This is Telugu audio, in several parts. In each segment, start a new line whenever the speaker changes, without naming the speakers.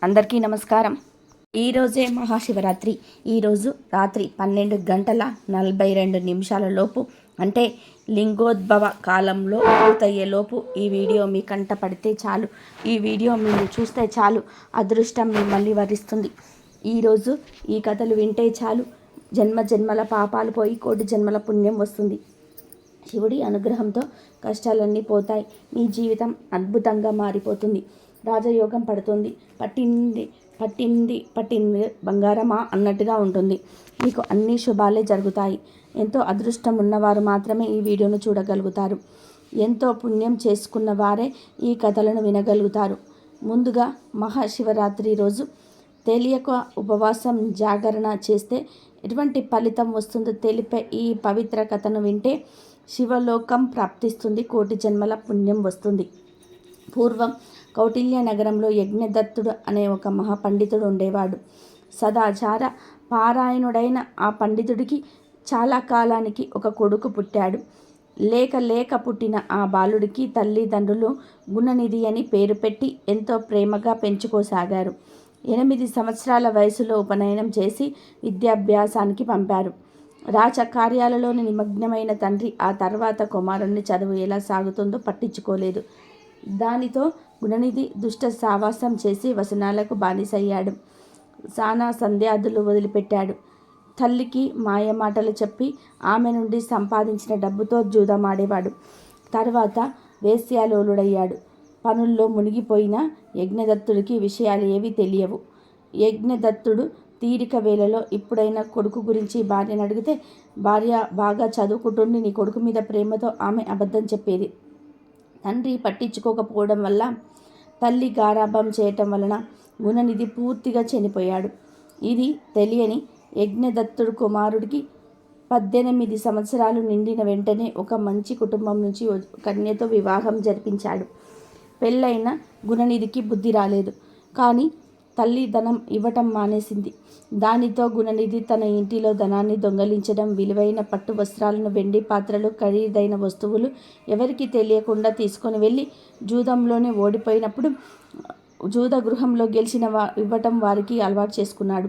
అందరికీ నమస్కారం. ఈరోజే మహాశివరాత్రి. ఈరోజు రాత్రి 12:42 లోపు అంటే లింగోద్భవ కాలంలో పూర్తయ్యేలోపు ఈ వీడియో మీ కంట పడితే చాలు, ఈ వీడియో మీరు చూస్తే చాలు, అదృష్టం మిమ్మల్ని వరిస్తుంది. ఈరోజు ఈ కథలు వింటే చాలు, జన్మ జన్మల పాపాలు పోయి కోటి జన్మల పుణ్యం వస్తుంది. శివుడి అనుగ్రహంతో కష్టాలన్నీ పోతాయి. మీ జీవితం అద్భుతంగా మారిపోతుంది. రాజయోగం పడుతుంది. పట్టింది బంగారమా అన్నట్టుగా ఉంటుంది. మీకు అన్ని శుభాలే జరుగుతాయి. ఎంతో అదృష్టం ఉన్నవారు మాత్రమే ఈ వీడియోను చూడగలుగుతారు. ఎంతో పుణ్యం చేసుకున్న వారే ఈ కథలను వినగలుగుతారు. ముందుగా మహాశివరాత్రి రోజు తెలియక ఉపవాసం జాగరణ చేస్తే ఎటువంటి ఫలితం వస్తుందో తెలిపే ఈ పవిత్ర కథను వింటే శివలోకం ప్రాప్తిస్తుంది, కోటి జన్మల పుణ్యం వస్తుంది. పూర్వం కౌటిల్య నగరంలో యజ్ఞదత్తుడు అనే ఒక మహాపండితుడు ఉండేవాడు. సదాచార పారాయణుడైన ఆ పండితుడికి చాలా కాలానికి ఒక కొడుకు పుట్టాడు. లేక పుట్టిన ఆ బాలుడికి తల్లిదండ్రులు గుణనిధి అని పేరు పెట్టి ఎంతో ప్రేమగా పెంచుకోసాగారు. 8 సంవత్సరాల వయసులో ఉపనయనం చేసి విద్యాభ్యాసానికి పంపారు. రాజకార్యాలలోని నిమగ్నమైన తండ్రి ఆ తర్వాత కుమారుణ్ణి చదువు ఎలా సాగుతుందో పట్టించుకోలేదు. దానితో గుణనిధి దుష్ట సావాసం చేసి వ్యసనాలకు బానిసయ్యాడు. సానా సంధ్యాదులు వదిలిపెట్టాడు. తల్లికి మాయమాటలు చెప్పి ఆమె నుండి సంపాదించిన డబ్బుతో జూదమాడేవాడు. తర్వాత వేశ్యాలోలుడయ్యాడు. పనుల్లో మునిగిపోయిన యజ్ఞదత్తుడికి విషయాలు ఏవీ తెలియవు. యజ్ఞదత్తుడు తీరిక వేళలో ఇప్పుడైనా కొడుకు గురించి భార్యను అడిగితే భార్య బాగా చదువుకుంటుంది, నీ కొడుకు మీద ప్రేమతో ఆమె అబద్ధం చెప్పేది. తండ్రి పట్టించుకోకపోవడం వల్ల, తల్లి గారాబం చేయటం వలన గుణనిధి పూర్తిగా చనిపోయాడు. ఇది తెలియని యజ్ఞదత్తుడు కుమారుడికి 18 సంవత్సరాలు నిండిన వెంటనే ఒక మంచి కుటుంబం నుంచి కన్యతో వివాహం జరిపించాడు. పెళ్ళైన గుణనిధికి బుద్ధి రాలేదు. కానీ తల్లి ధనం ఇవ్వటం మానేసింది. దానితో గుణనిధి తన ఇంటిలో ధనాన్ని దొంగలించడం, విలువైన పట్టు వస్త్రాలను, వెండి పాత్రలు, ఖరీదైన వస్తువులు ఎవరికి తెలియకుండా తీసుకొని వెళ్ళి జూదంలోనే ఓడిపోయినప్పుడు జూద గృహంలో గెలిచిన ఇవ్వటం వారికి అలవాటు చేసుకున్నాడు.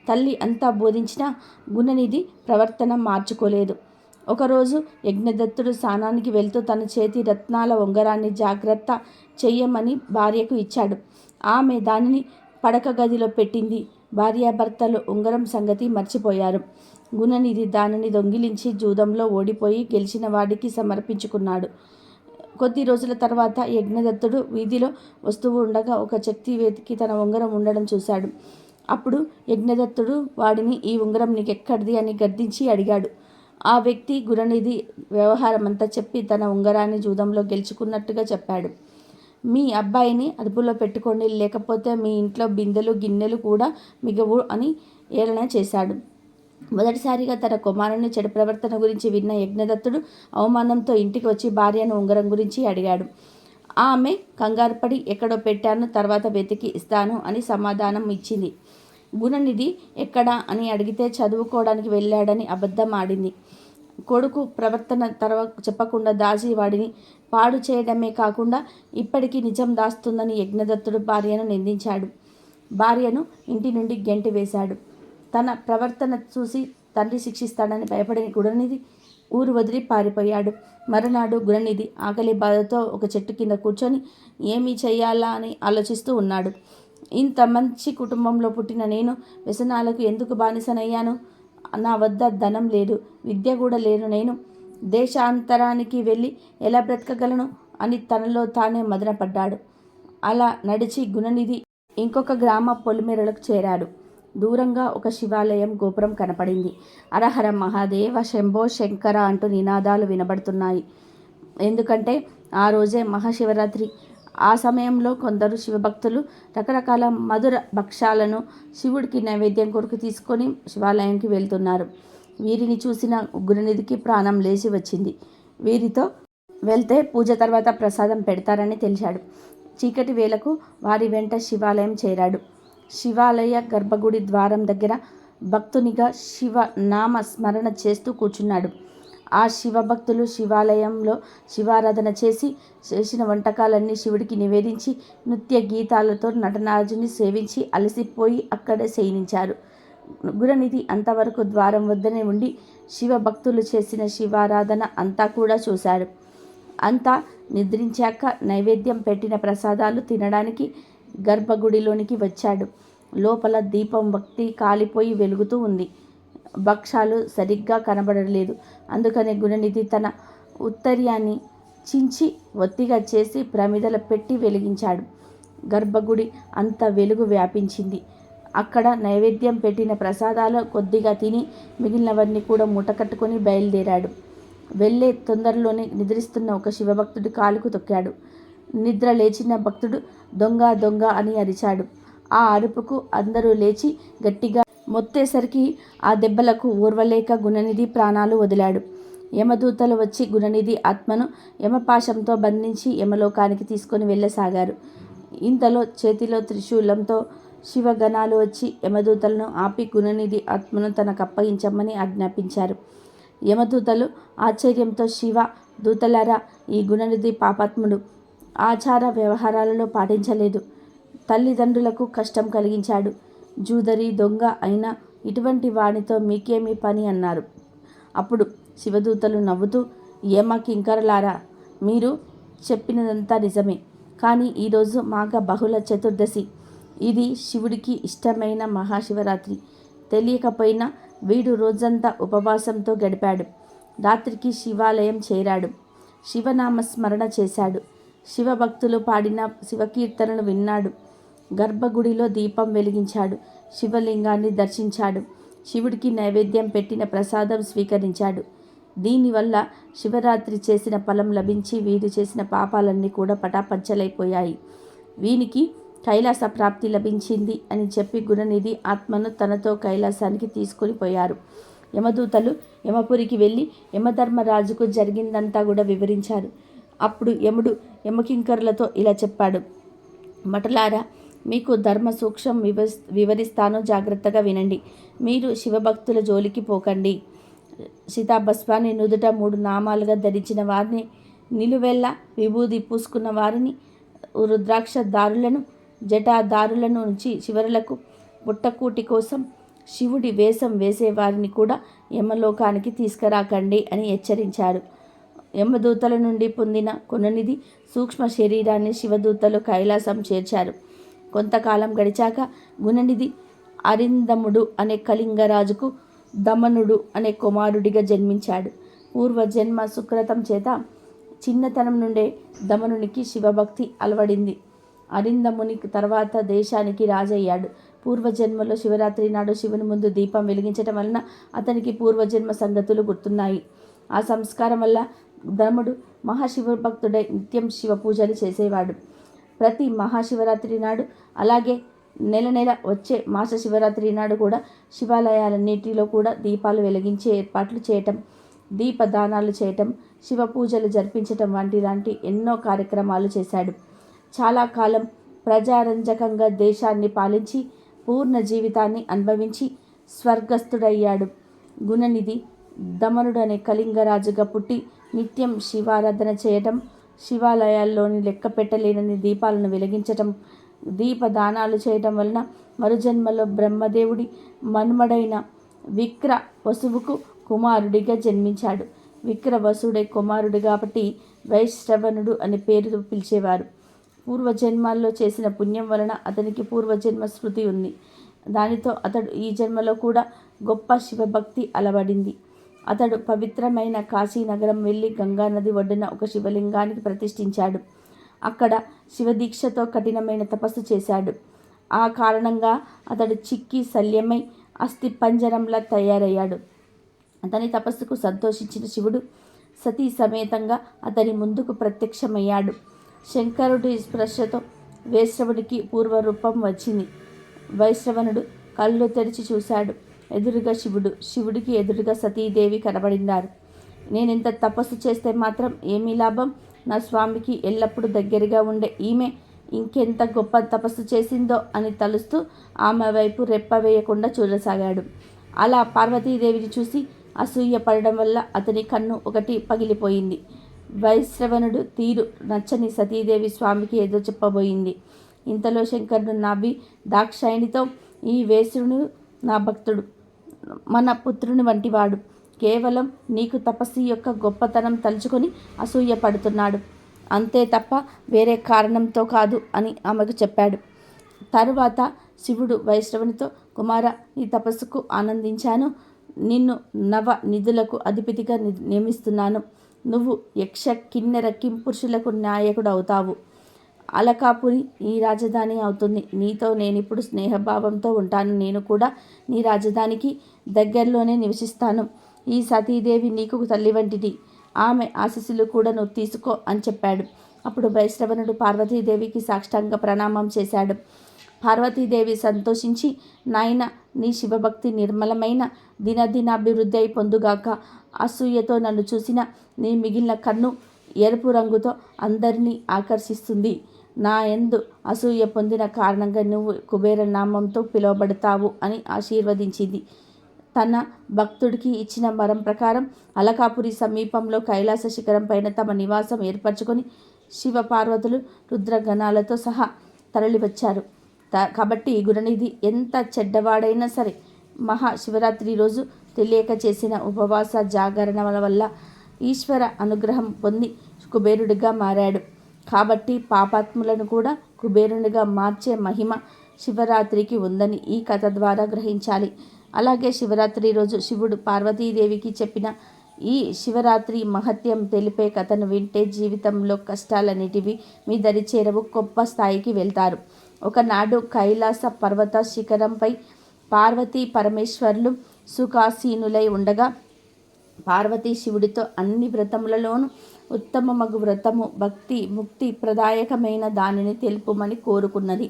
తల్లి అంతా బోధించినా గుణనిధి ప్రవర్తన మార్చుకోలేదు. ఒకరోజు యజ్ఞదత్తుడు స్నానానికి వెళ్తూ తన చేతి రత్నాల ఉంగరాన్ని జాగ్రత్త చెయ్యమని భార్యకు ఇచ్చాడు. ఆమె దానిని పడక గదిలో పెట్టింది. భార్యాభర్తలు ఉంగరం సంగతి మర్చిపోయారు. గుణనిధి దానిని దొంగిలించి జూదంలో ఓడిపోయి గెలిచిన వాడికి సమర్పించుకున్నాడు. కొద్ది రోజుల తర్వాత యజ్ఞదత్తుడు వీధిలో వస్తువు ఉండగా ఒక శక్తి వెతికి తన ఉంగరం ఉండడం చూశాడు. అప్పుడు యజ్ఞదత్తుడు వాడిని, ఈ ఉంగరం నీకెక్కడిది అని గద్దించి అడిగాడు. ఆ వ్యక్తి గుణనిధి వ్యవహారమంతా చెప్పి తన ఉంగరాన్ని జూదంలో గెలుచుకున్నట్టుగా చెప్పాడు. మీ అబ్బాయిని అదుపులో పెట్టుకోండి, లేకపోతే మీ ఇంట్లో బిందెలు గిన్నెలు కూడా మిగవు అని ఏలన చేశాడు. మొదటిసారిగా తన కుమారుని చెడు ప్రవర్తన గురించి విన్న యజ్ఞదత్తుడు అవమానంతో ఇంటికి వచ్చి భార్యను ఉంగరం గురించి అడిగాడు. ఆమె కంగారుపడి ఎక్కడో పెట్టాను, తర్వాత వెతికి ఇస్తాను అని సమాధానం ఇచ్చింది. గుణనిధి ఎక్కడా అని అడిగితే చదువుకోవడానికి వెళ్ళాడని అబద్ధం ఆడింది. కొడుకు ప్రవర్తన చెప్పకుండా దాచి వాడిని పాడు చేయడమే కాకుండా ఇప్పటికీ నిజం దాస్తుందని యజ్ఞదత్తుడు భార్యను నిందించాడు. భార్యను ఇంటి నుండి గెంటి వేశాడు. తన ప్రవర్తన చూసి తండ్రి శిక్షిస్తాడని భయపడిన గుణనిధి ఊరు వదిలి పారిపోయాడు. మరునాడు గుణనిధి ఆకలి బాధతో ఒక చెట్టు కింద కూర్చొని ఏమీ చెయ్యాలా అని ఆలోచిస్తూ ఉన్నాడు. ఇంత మంచి కుటుంబంలో పుట్టిన నేను వ్యసనాలకు ఎందుకు బానిసనయ్యాను? నా వద్ద ధనం లేదు, విద్య కూడా లేదు. నేను దేశాంతరానికి వెళ్ళి ఎలా బ్రతకగలను అని తనలో తానే మదనపడ్డాడు. అలా నడిచి గుణనిధి ఇంకొక గ్రామ పొలిమేరలకు చేరాడు. దూరంగా ఒక శివాలయం గోపురం కనపడింది. హరహర మహాదేవ, శంభో శంకర అంటూ నినాదాలు వినబడుతున్నాయి. ఎందుకంటే ఆ రోజే మహాశివరాత్రి. ఆ సమయంలో కొందరు శివభక్తులు రకరకాల మధుర భక్ష్యాలను శివుడికి నైవేద్యం కొరకు తీసుకొని శివాలయానికి వెళ్తున్నారు. వీరిని చూసిన గుణనిధికి ప్రాణం లేచి వచ్చింది. వీరితో వెళ్తే పూజ తర్వాత ప్రసాదం పెడతారని తెలిసాడు. చీకటి వేళకు వారి వెంట శివాలయం చేరాడు. శివాలయ గర్భగుడి ద్వారం దగ్గర భక్తునిగా శివ నామ స్మరణ చేస్తూ కూర్చున్నాడు. ఆ శివభక్తులు శివాలయంలో శివారాధన చేసిన వంటకాలన్నీ శివుడికి నివేదించి నృత్య గీతాలతో నటనార్జుని సేవించి అలసిపోయి అక్కడే శయనించారు. గుణనిధి అంతవరకు ద్వారం వద్దనే ఉండి శివభక్తులు చేసిన శివారాధన అంతా కూడా చూశాడు. అంతా నిద్రించాక నైవేద్యం పెట్టిన ప్రసాదాలు తినడానికి గర్భగుడిలోనికి వచ్చాడు. లోపల దీపం భక్తి కాలిపోయి వెలుగుతూ ఉంది. భక్షాలు సరిగ్గా కనబడలేదు. అందుకనే గుణనిధి తన ఉత్తర్యాన్ని చించి ఒత్తిగా చేసి ప్రమిదల పెట్టి వెలిగించాడు. గర్భగుడి అంత వెలుగు వ్యాపించింది. అక్కడ నైవేద్యం పెట్టిన ప్రసాదాలు కొద్దిగా తిని మిగిలినవన్నీ కూడా మూటకట్టుకొని బయలుదేరాడు. వెళ్ళే తొందరలోనే నిద్రిస్తున్న ఒక శివభక్తుడి కాలుకు తొక్కాడు. నిద్ర లేచిన భక్తుడు దొంగ దొంగ అని అరిచాడు. ఆ అరుపుకు అందరూ లేచి గట్టిగా మొత్తేసరికి ఆ దెబ్బలకు ఓర్వలేక గుణనిధి ప్రాణాలు వదిలాడు. యమదూతలు వచ్చి గుణనిధి ఆత్మను యమపాశంతో బంధించి యమలోకానికి తీసుకొని వెళ్ళసాగారు. ఇంతలో చేతిలో త్రిశూలంతో శివగణాలు వచ్చి యమదూతలను ఆపి గుణనిధి ఆత్మను తనకు అప్పగించమని ఆజ్ఞాపించారు. యమదూతలు ఆశ్చర్యంతో శివ దూతలారా, ఈ గుణనిధి పాపాత్ముడు, ఆచార వ్యవహారాలలో పాటించలేదు, తల్లిదండ్రులకు కష్టం కలిగించాడు, జూదరి దొంగ అయినా ఇటువంటి వానితో మీకేమీ పని అన్నారు. అప్పుడు శివదూతలు నవ్వుతూ, యమ కింకరలారా, మీరు చెప్పినదంతా నిజమే, కానీ ఈరోజు మాఘ బహుళ చతుర్దశి, ఇది శివుడికి ఇష్టమైన మహాశివరాత్రి. తెలియకపోయినా వీడు రోజంతా ఉపవాసంతో గడిపాడు. రాత్రికి శివాలయం చేరాడు. శివనామస్మరణ చేశాడు. శివభక్తులు పాడిన శివకీర్తనలు విన్నాడు. గర్భగుడిలో దీపం వెలిగించాడు. శివలింగాన్ని దర్శించాడు. శివుడికి నైవేద్యం పెట్టిన ప్రసాదం స్వీకరించాడు. దీనివల్ల శివరాత్రి చేసిన ఫలం లభించి వీడు చేసిన పాపాలన్నీ కూడా పటాపంచలైపోయాయి. వీనికి కైలాస ప్రాప్తి లభించింది అని చెప్పి గుణనిధి ఆత్మను తనతో కైలాసానికి తీసుకొని పోయారు. యమదూతలు యమపురికి వెళ్ళి యమధర్మరాజుకు జరిగిందంతా కూడా వివరించారు. అప్పుడు యముడు యమకింకరులతో ఇలా చెప్పాడు. మటలారా, మీకు ధర్మ సూక్ష్మం వివరిస్తాను, జాగ్రత్తగా వినండి. మీరు శివభక్తుల జోలికి పోకండి. సీతాభస్వాన్ని నుదుట 3 నామాలుగా ధరించిన వారిని, నిలువెల్ల విభూది పూసుకున్న వారిని, రుద్రాక్ష దారులను, జటాదారులను నుంచి చివరలకు పుట్టకూటి కోసం శివుడి వేషం వేసేవారిని కూడా యమలోకానికి తీసుకురాకండి అని హెచ్చరించారు. యమదూతల నుండి పొందిన గుణనిధి సూక్ష్మ శరీరాన్ని శివదూతలు కైలాసం చేర్చారు. కొంతకాలం గడిచాక గుణనిధి అరిందముడు అనే కళింగరాజుకు దమనుడు అనే కుమారుడిగా జన్మించాడు. పూర్వజన్మ సుకృతం చేత చిన్నతనం నుండే దమనునికి శివభక్తి అలవడింది. అరిందముని తర్వాత దేశానికి రాజయ్యాడు. పూర్వజన్మలో శివరాత్రి నాడు శివుని ముందు దీపం వెలిగించటం వలన అతనికి పూర్వజన్మ సంగతులు గుర్తున్నాయి. ఆ సంస్కారం వల్ల దమనుడు మహాశివభక్తుడై నిత్యం శివ పూజలు చేసేవాడు. ప్రతి మహాశివరాత్రి నాడు, అలాగే నెల నెల వచ్చే మాస శివరాత్రి నాడు కూడా శివాలయాలన్నిటిలో కూడా దీపాలు వెలిగించే ఏర్పాట్లు చేయటం, దీపదానాలు చేయటం, శివ పూజలు జరిపించటం లాంటి ఎన్నో కార్యక్రమాలు చేశాడు. చాలా కాలం ప్రజారంజకంగా దేశాన్ని పాలించి పూర్ణ జీవితాన్ని అనుభవించి స్వర్గస్థుడయ్యాడు. గుణనిధి దమనుడు అనే కళింగరాజుగా పుట్టి నిత్యం శివారాధన చేయటం, శివాలయాల్లోని లెక్క పెట్టలేనని దీపాలను వెలిగించటం, దీపదానాలు చేయటం వలన మరుజన్మలో బ్రహ్మదేవుడి మన్మడైన విక్ర వసువుకు కుమారుడిగా జన్మించాడు. విక్ర వసుడే కుమారుడు కాబట్టి వైశ్రవణుడు అనే పేరుతో పిలిచేవారు. పూర్వజన్మాల్లో చేసిన పుణ్యం వలన అతనికి పూర్వజన్మ స్మృతి ఉంది. దానితో అతడు ఈ జన్మలో కూడా గొప్ప శివభక్తి అలవడింది. అతడు పవిత్రమైన కాశీనగరం వెళ్ళి గంగానది ఒడ్డున ఒక శివలింగానికి ప్రతిష్ఠించాడు. అక్కడ శివదీక్షతో కఠినమైన తపస్సు చేశాడు. ఆ కారణంగా అతడు చిక్కి శల్యమై అస్థి పంజరంలా తయారయ్యాడు. అతని తపస్సుకు సంతోషించిన శివుడు సతీ సమేతంగా అతని ముందుకు ప్రత్యక్షమయ్యాడు. శంకరుడి స్పర్శతో వైశ్రవుడికి పూర్వరూపం వచ్చింది. వైశ్రవణుడు కళ్ళు తెరిచి చూశాడు. ఎదురుగా శివుడికి ఎదురుగా సతీదేవి కనబడినారు. నేనెంత తపస్సు చేస్తే మాత్రం ఏమీ లాభం? నా స్వామికి ఎల్లప్పుడూ దగ్గరగా ఉండే ఈమె ఇంకెంత గొప్ప తపస్సు చేసిందో అని తలుస్తూ ఆమె వైపు రెప్ప వేయకుండా చూడసాగాడు. అలా పార్వతీదేవిని చూసి అసూయ పడడం వల్ల అతని కన్ను ఒకటి పగిలిపోయింది. వైశ్రవణుడు తీరు నచ్చని సతీదేవి స్వామికి ఏదో చెప్పబోయింది. ఇంతలో శంకరుడు నవ్వి దాక్షాయణితో, ఈ వేశ్రుడు నా భక్తుడు, మన పుత్రుని వంటివాడు. కేవలం నీకు తపస్సు యొక్క గొప్పతనం తలుచుకొని అసూయ పడుతున్నాడు, అంతే తప్ప వేరే కారణంతో కాదు అని ఆమెకు చెప్పాడు. తరువాత శివుడు వైష్ణవునితో, కుమార, నీ తపస్సుకు ఆనందించాను. నిన్ను నవ నిధులకు అధిపతిగా నియమిస్తున్నాను. నువ్వు యక్ష కిన్నెర కింపురుషులకు నాయకుడు అవుతావు. అలకాపురి ఈ రాజధాని అవుతుంది. నీతో నేనిప్పుడు స్నేహభావంతో ఉంటాను. నేను కూడా నీ రాజధానికి దగ్గరలోనే నివసిస్తాను. ఈ సతీదేవి నీకు తల్లి వంటిది. ఆమె ఆశీస్సులు కూడా నువ్వు తీసుకో అని చెప్పాడు. అప్పుడు వైష్ణవనుడు పార్వతీదేవికి సాష్టాంగ ప్రణామం చేశాడు. పార్వతీదేవి సంతోషించి, నాయన, నీ శివభక్తి నిర్మలమైన దినదినాభివృద్ధి అయి పొందుగాక. అసూయతో నన్ను చూసిన నీ మిగిలిన కన్ను ఎరుపు రంగుతో అందరినీ ఆకర్షిస్తుంది. నా యందు అసూయ పొందిన కారణంగా నువ్వు కుబేర నామంతో పిలువబడతావు అని ఆశీర్వదించింది. తన భక్తుడికి ఇచ్చిన వరం ప్రకారం అలకాపురి సమీపంలో కైలాస శిఖరం పైన తమ నివాసం ఏర్పరచుకొని శివపార్వతులు రుద్రగణాలతో సహా తరలివచ్చారు. కాబట్టి గుణనిధి ఎంత చెడ్డవాడైనా సరే మహాశివరాత్రి రోజు తెలియక చేసిన ఉపవాస జాగరణల వల్ల ఈశ్వర అనుగ్రహం పొంది కుబేరుడిగా మారాడు. కాబట్టి పాపాత్ములను కూడా కుబేరునిగా మార్చే మహిమ శివరాత్రికి ఉందని ఈ కథ ద్వారా గ్రహించాలి. అలాగే శివరాత్రి రోజు శివుడు పార్వతీదేవికి చెప్పిన ఈ శివరాత్రి మహత్యం తెలిపే కథను వింటే జీవితంలో కష్టాలన్నిటివి మీ దరి చేరవు, గొప్ప స్థాయికి వెళ్తారు. ఒకనాడు కైలాస పర్వత శిఖరంపై పార్వతీ పరమేశ్వర్లు సుఖాసీనులై ఉండగా పార్వతీ శివుడితో అన్ని వ్రతములలోనూ ఉత్తమమగు వ్రతము భక్తి ముక్తి ప్రదాయకమైన దానిని తెలుపుమని కోరుకున్నది.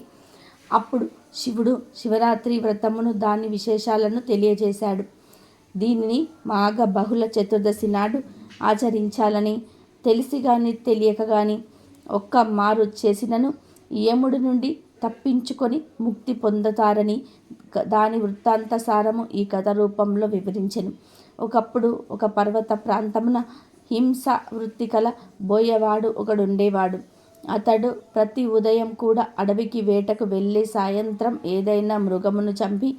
అప్పుడు శివుడు శివరాత్రి వ్రతమును దాని విశేషాలను తెలియజేశాడు. దీనిని మాఘ బహుళ చతుర్దశి నాడు ఆచరించాలని, తెలిసి కానీ తెలియక కానీ ఒక్క మారు చేసినను యముడి నుండి తప్పించుకొని ముక్తి పొందుతారని దాని వృత్తాంత సారము ఈ కథ రూపంలో వివరించెను. ఒకప్పుడు ఒక పర్వత ప్రాంతమున హింస వృత్తి కల బోయవాడు ఒకడుండేవాడు. అతడు ప్రతి ఉదయం కూడా అడవికి వేటకు వెళ్ళి సాయంత్రం ఏదైనా మృగమును చంపి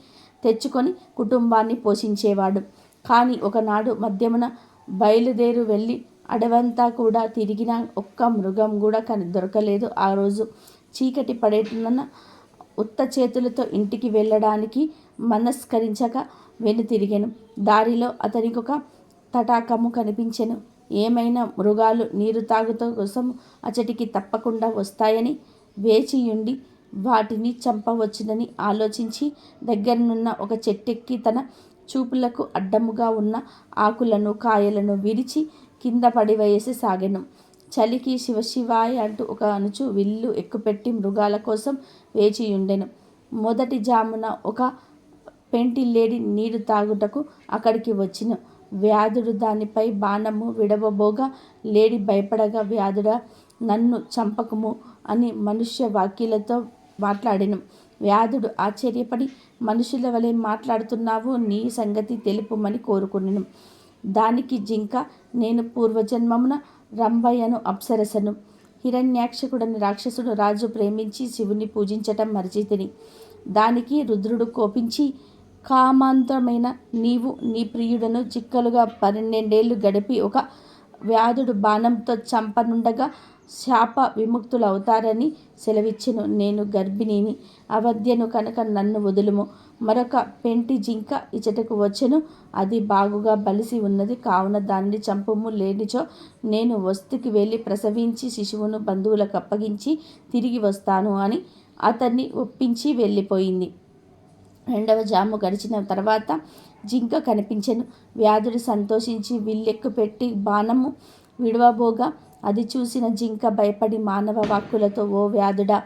తెచ్చుకొని కుటుంబాన్ని పోషించేవాడు. కానీ ఒకనాడు మధ్యమున బయలుదేరి వెళ్ళి అడవంతా కూడా తిరిగిన ఒక్క మృగం కూడా దొరకలేదు. ఆ రోజు చీకటి పడేటున్న ఉత్త చేతులతో ఇంటికి వెళ్ళడానికి మనస్కరించక వెనుతిరిగెను. దారిలో అతనికి ఒక తటాకము కనిపించెను. ఏమైనా మృగాలు నీరు తాగుతో కోసం అచటికి తప్పకుండా వస్తాయని వేచియుండి వాటిని చంపవచ్చునని ఆలోచించి దగ్గరనున్న ఒక చెట్టెక్కి తన చూపులకు అడ్డముగా ఉన్న ఆకులను కాయలను విరిచి కింద పడివేసి సాగెను. చలికి శివశివాయ అంటూ ఒక అనుచు విల్లు ఎక్కుపెట్టి మృగాల కోసం వేచియుండెను. మొదటి జామున ఒక పెంటిల్లేడి నీరు తాగుటకు అక్కడికి వచ్చిన వ్యాధుడు దానిపై బాణము విడవబోగా లేడి భయపడగా, వ్యాధుడా, నన్ను చంపకము అని మనుష్య వాక్యాలతో మాట్లాడెను. వ్యాధుడు ఆశ్చర్యపడి, మనుషుల వలె మాట్లాడుతున్నావు, నీ సంగతి తెలుపుమని కోరుకునెను. దానికి జింక, నేను పూర్వజన్మమున రంభయ్యను అప్సరసను. హిరణ్యాక్షకుడని రాక్షసుడు రాజు ప్రేమించి శివుని పూజించటం మరిచితిని. దానికి రుద్రుడు కోపించి, కామాంతమైన నీవు నీ ప్రియుడను చిక్కలుగా 12 గడిపి ఒక వ్యాధుడు బాణంతో చంపనుండగా శాప విముక్తులవుతారని సెలవిచ్చెను. నేను గర్భిణిని, అవధ్యను కనుక నన్ను వదులుము. మరొక పెంటి జింక ఇచటకు వచ్చెను. అది బాగుగా బలిసి ఉన్నది, కావున దానిని చంపుము, లేనిచో నేను వస్తుకి వెళ్ళి ప్రసవించి శిశువును బంధువులకు అప్పగించి తిరిగి వస్తాను అని అతన్ని ఒప్పించి వెళ్ళిపోయింది. రెండవ జాము గడిచిన తర్వాత జింక కనిపించెను. వ్యాధుడు సంతోషించి విల్లెక్కు పెట్టి బాణము విడవబోగా అది చూసిన జింక భయపడి మానవ వాక్కులతో, ఓ వ్యాధుడా,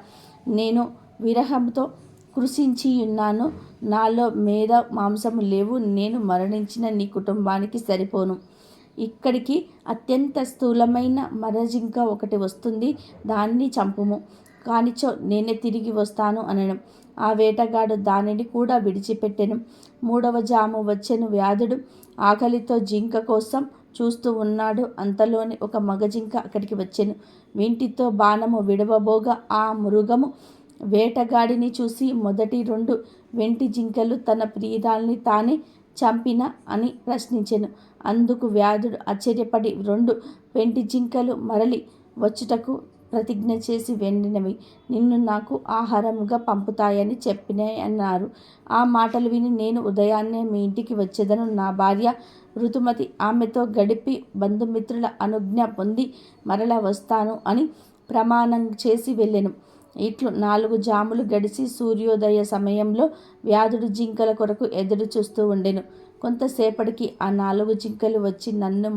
నేను విరహంతో కృషించియున్నాను. నాలో మేధ మాంసము లేవు. నేను మరణించిన నీ కుటుంబానికి సరిపోను. ఇక్కడికి అత్యంత స్థూలమైన మరజింక ఒకటి వస్తుంది, దాన్ని చంపుము, కానిచో నేనే తిరిగి వస్తాను అనెను. ఆ వేటగాడు దానిని కూడా విడిచిపెట్టెను. 3వ జాము వచ్చెను. వ్యాధుడు ఆకలితో జింక కోసం చూస్తూ ఉన్నాడు. అంతలోనే ఒక మగ జింక అక్కడికి వచ్చెను. వింటితో బాణము విడవబోగా ఆ మృగము వేటగాడిని చూసి మొదటి 2 వెంటి జింకలు తన ప్రియురాల్ని తానే చంపిన అని ప్రశ్నించెను. అందుకు వ్యాధుడు ఆశ్చర్యపడి 2 వెంటి జింకలు మరలి వచ్చుటకు ప్రతిజ్ఞ చేసి వెండినవి నిన్ను నాకు ఆహారముగా పంపుతాయని చెప్పినాయి అన్నారు. ఆ మాటలు విని నేను ఉదయాన్నే మీ ఇంటికి వచ్చేదను. నా భార్య ఋతుమతి ఆమెతో గడిపి బంధుమిత్రుల అనుజ్ఞ పొంది మరలా వస్తాను అని ప్రమాణం చేసి వెళ్ళెను. ఇట్లు 4 జాములు గడిచి సూర్యోదయ సమయంలో వ్యాధుడు జింకల కొరకు ఎదురు చూస్తూ ఉండెను. కొంతసేపటికి ఆ 4 జింకలు వచ్చి నన్నే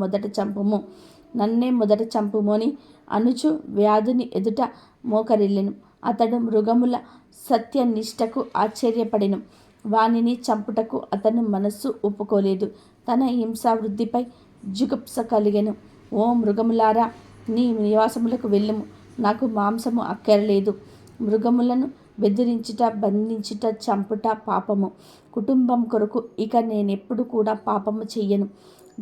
మొదట చంపుమని అనుచు వ్యాధుని ఎదుట మోకరిల్లెను. అతడు మృగముల సత్యనిష్టకు ఆశ్చర్యపడెను. వానిని చంపుటకు అతను మనస్సు ఒప్పుకోలేదు. తన హింసావృద్ధిపై జుగుప్స కలిగెను. ఓ మృగములారా, నీ నివాసములకు వెళ్ళుము. నాకు మాంసము అక్కరలేదు. మృగములను బెదిరించుట, బంధించుట, చంపుట పాపము. కుటుంబం కొరకు ఇక నేనెప్పుడు కూడా పాపము చెయ్యను.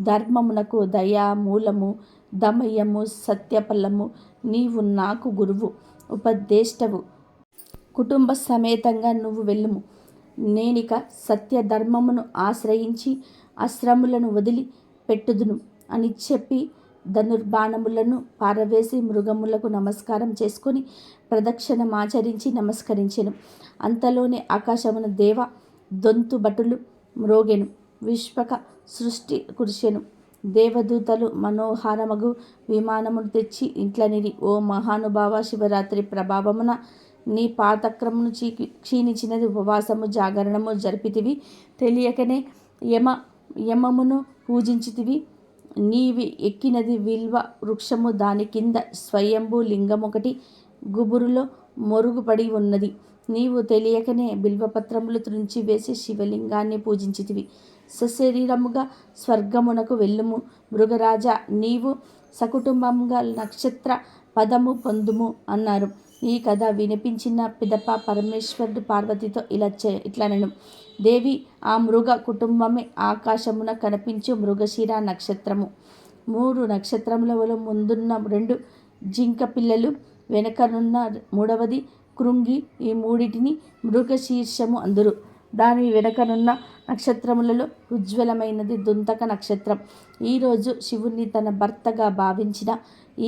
ధర్మమునకు దయా మూలము, దమయము సత్యఫలము. నీవు నాకు గురువు, ఉపదేష్టవు. కుటుంబ సమేతంగా నువ్వు వెళ్ళుము. నేనిక సత్యధర్మమును ఆశ్రయించి అశ్రములను వదిలి పెట్టుదును అని చెప్పి ధనుర్బాణములను పారవేసి మృగములకు నమస్కారం చేసుకుని ప్రదక్షిణమాచరించి నమస్కరించెను. అంతలోనే ఆకాశమున దేవ దొంతుబటులు మ్రోగెను. విశ్వక సృష్టి కురిసెను. దేవదూతలు మనోహారమగు విమానమును తెచ్చి ఇంట్లనిరి. ఓ మహానుభావ, శివరాత్రి ప్రభావమున నీ పాతక్రమము క్షీణించినది. ఉపవాసము జాగరణము జరిపితివి. తెలియకనే యమమును పూజించితివి. నీవి ఎక్కినది విల్వ వృక్షము. దాని కింద స్వయంభూ లింగమొకటి గుబురులో మొరుగుపడి ఉన్నది. నీవు తెలియకనే బిల్వపత్రములు త్రుంచి వేసి శివలింగాన్ని పూజించితివి. సశరీరముగా స్వర్గమునకు వెళ్ళుము. మృగరాజా, నీవు సకుటుంబముగా నక్షత్ర పదము పొందుము అన్నారు. ఈ కథ వినిపించిన పిదప పరమేశ్వరుడు పార్వతితో ఇట్లనెను. దేవి, ఆ మృగ కుటుంబమే ఆకాశమున కనిపించు మృగశిర నక్షత్రము. 3 నక్షత్రములలో ముందున్న 2 జింక పిల్లలు, వెనుకనున్న 3వది కృంగి. ఈ మూడిటిని మృగశీర్షము అందురు. దాని వెనుకనున్న నక్షత్రములలో ఉజ్వలమైనది దుంతక నక్షత్రం. ఈరోజు శివుణ్ణి తన భర్తగా భావించిన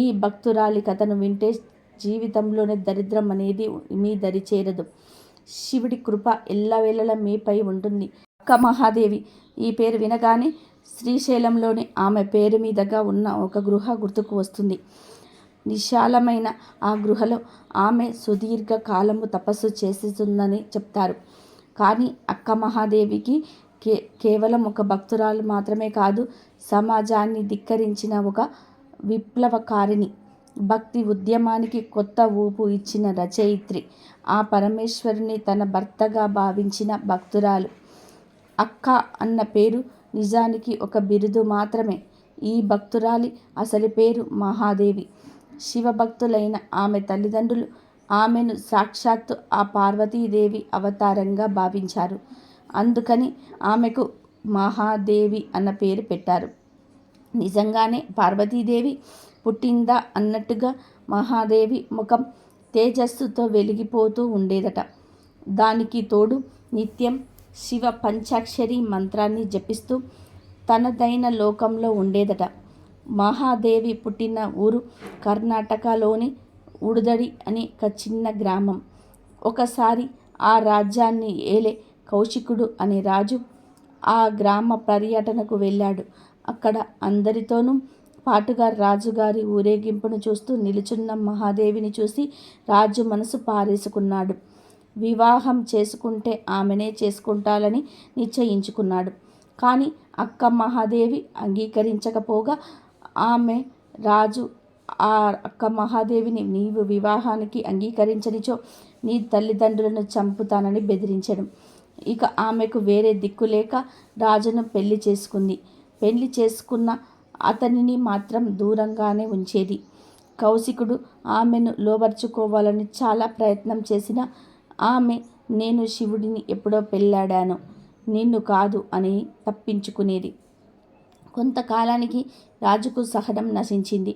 ఈ భక్తురాలి కథను వింటే జీవితంలోనే దరిద్రం అనేది మీ దరి చేరదు. శివుడి కృప ఎల్లవేళలా మీపై ఉంటుంది. అక్క మహాదేవి ఈ పేరు వినగానే శ్రీశైలంలోని ఆమె పేరు మీదుగా ఉన్న ఒక గృహ గుర్తుకు వస్తుంది. విశాలమైన ఆ గృహలో ఆమె సుదీర్ఘ కాలము తపస్సు చేస్తుందని చెప్తారు. కానీ అక్క మహాదేవికి కేవలం ఒక భక్తురాలు మాత్రమే కాదు, సమాజాన్ని ధిక్కరించిన ఒక విప్లవకారిణి, భక్తి ఉద్యమానికి కొత్త ఊపు ఇచ్చిన రచయిత్రి, ఆ పరమేశ్వరుని తన భర్తగా భావించిన భక్తురాలు. అక్క అన్న పేరు నిజానికి ఒక బిరుదు మాత్రమే. ఈ భక్తురాలి అసలు పేరు మహాదేవి. శివభక్తులైన ఆమె తల్లిదండ్రులు ఆమెను సాక్షాత్తు ఆ పార్వతీదేవి అవతారంగా భావించారు. అందుకని ఆమెకు మహాదేవి అన్న పేరు పెట్టారు. నిజంగానే పార్వతీదేవి పుట్టిందా అన్నట్టుగా మహాదేవి ముఖం తేజస్సుతో వెలిగిపోతూ ఉండేదట. దానికి తోడు నిత్యం శివ పంచాక్షరి మంత్రాన్ని జపిస్తూ తనదైన లోకంలో ఉండేదట. మహాదేవి పుట్టిన ఊరు కర్ణాటకలోని ఉడుదడి అని ఒక చిన్న గ్రామం. ఒకసారి ఆ రాజ్యాన్ని ఏలే కౌశికుడు అనే రాజు ఆ గ్రామ పర్యటనకు వెళ్ళాడు. అక్కడ అందరితోనూ పాటుగా రాజుగారి ఊరేగింపును చూస్తూ నిలుచున్న మహాదేవిని చూసి రాజు మనసు పారేసుకున్నాడు. వివాహం చేసుకుంటే ఆమెనే చేసుకుంటాలని నిశ్చయించుకున్నాడు. కానీ అక్క మహాదేవి అంగీకరించకపోగా రాజు ఆ అక్క మహాదేవిని నీవు వివాహానికి అంగీకరించనిచో నీ తల్లిదండ్రులను చంపుతానని బెదిరించడం. ఇక ఆమెకు వేరే దిక్కులేక రాజును పెళ్లి చేసుకుంది. పెళ్లి చేసుకున్న అతనిని మాత్రం దూరంగానే ఉంచేది. కౌశికుడు ఆమెను లోబర్చుకోవాలని చాలా ప్రయత్నం చేసినా ఆమె నేను శివుడిని ఎప్పుడో పెళ్ళాడాను, నిన్ను కాదు అని తప్పించుకునేది. కొంతకాలానికి రాజుకు సహనం నశించింది.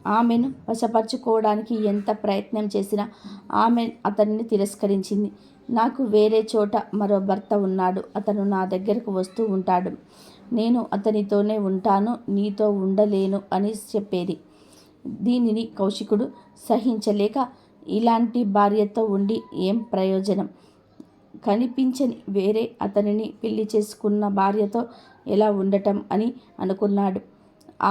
ఆమెను వశపరుచుకోవడానికి ఎంత ప్రయత్నం చేసినా ఆమె అతన్ని తిరస్కరించింది. నాకు వేరే చోట మరో భర్త ఉన్నాడు. అతను నా దగ్గరకు వస్తూ ఉంటాడు. నేను అతనితోనే ఉంటాను, నీతో ఉండలేను అని చెప్పేది. దీనిని కౌశికుడు సహించలేక, ఇలాంటి భార్యతో ఉండి ఏం ప్రయోజనం, కనిపించని వేరే అతనిని పెళ్లి చేసుకున్న భార్యతో ఎలా ఉండటం అని అనుకున్నాడు.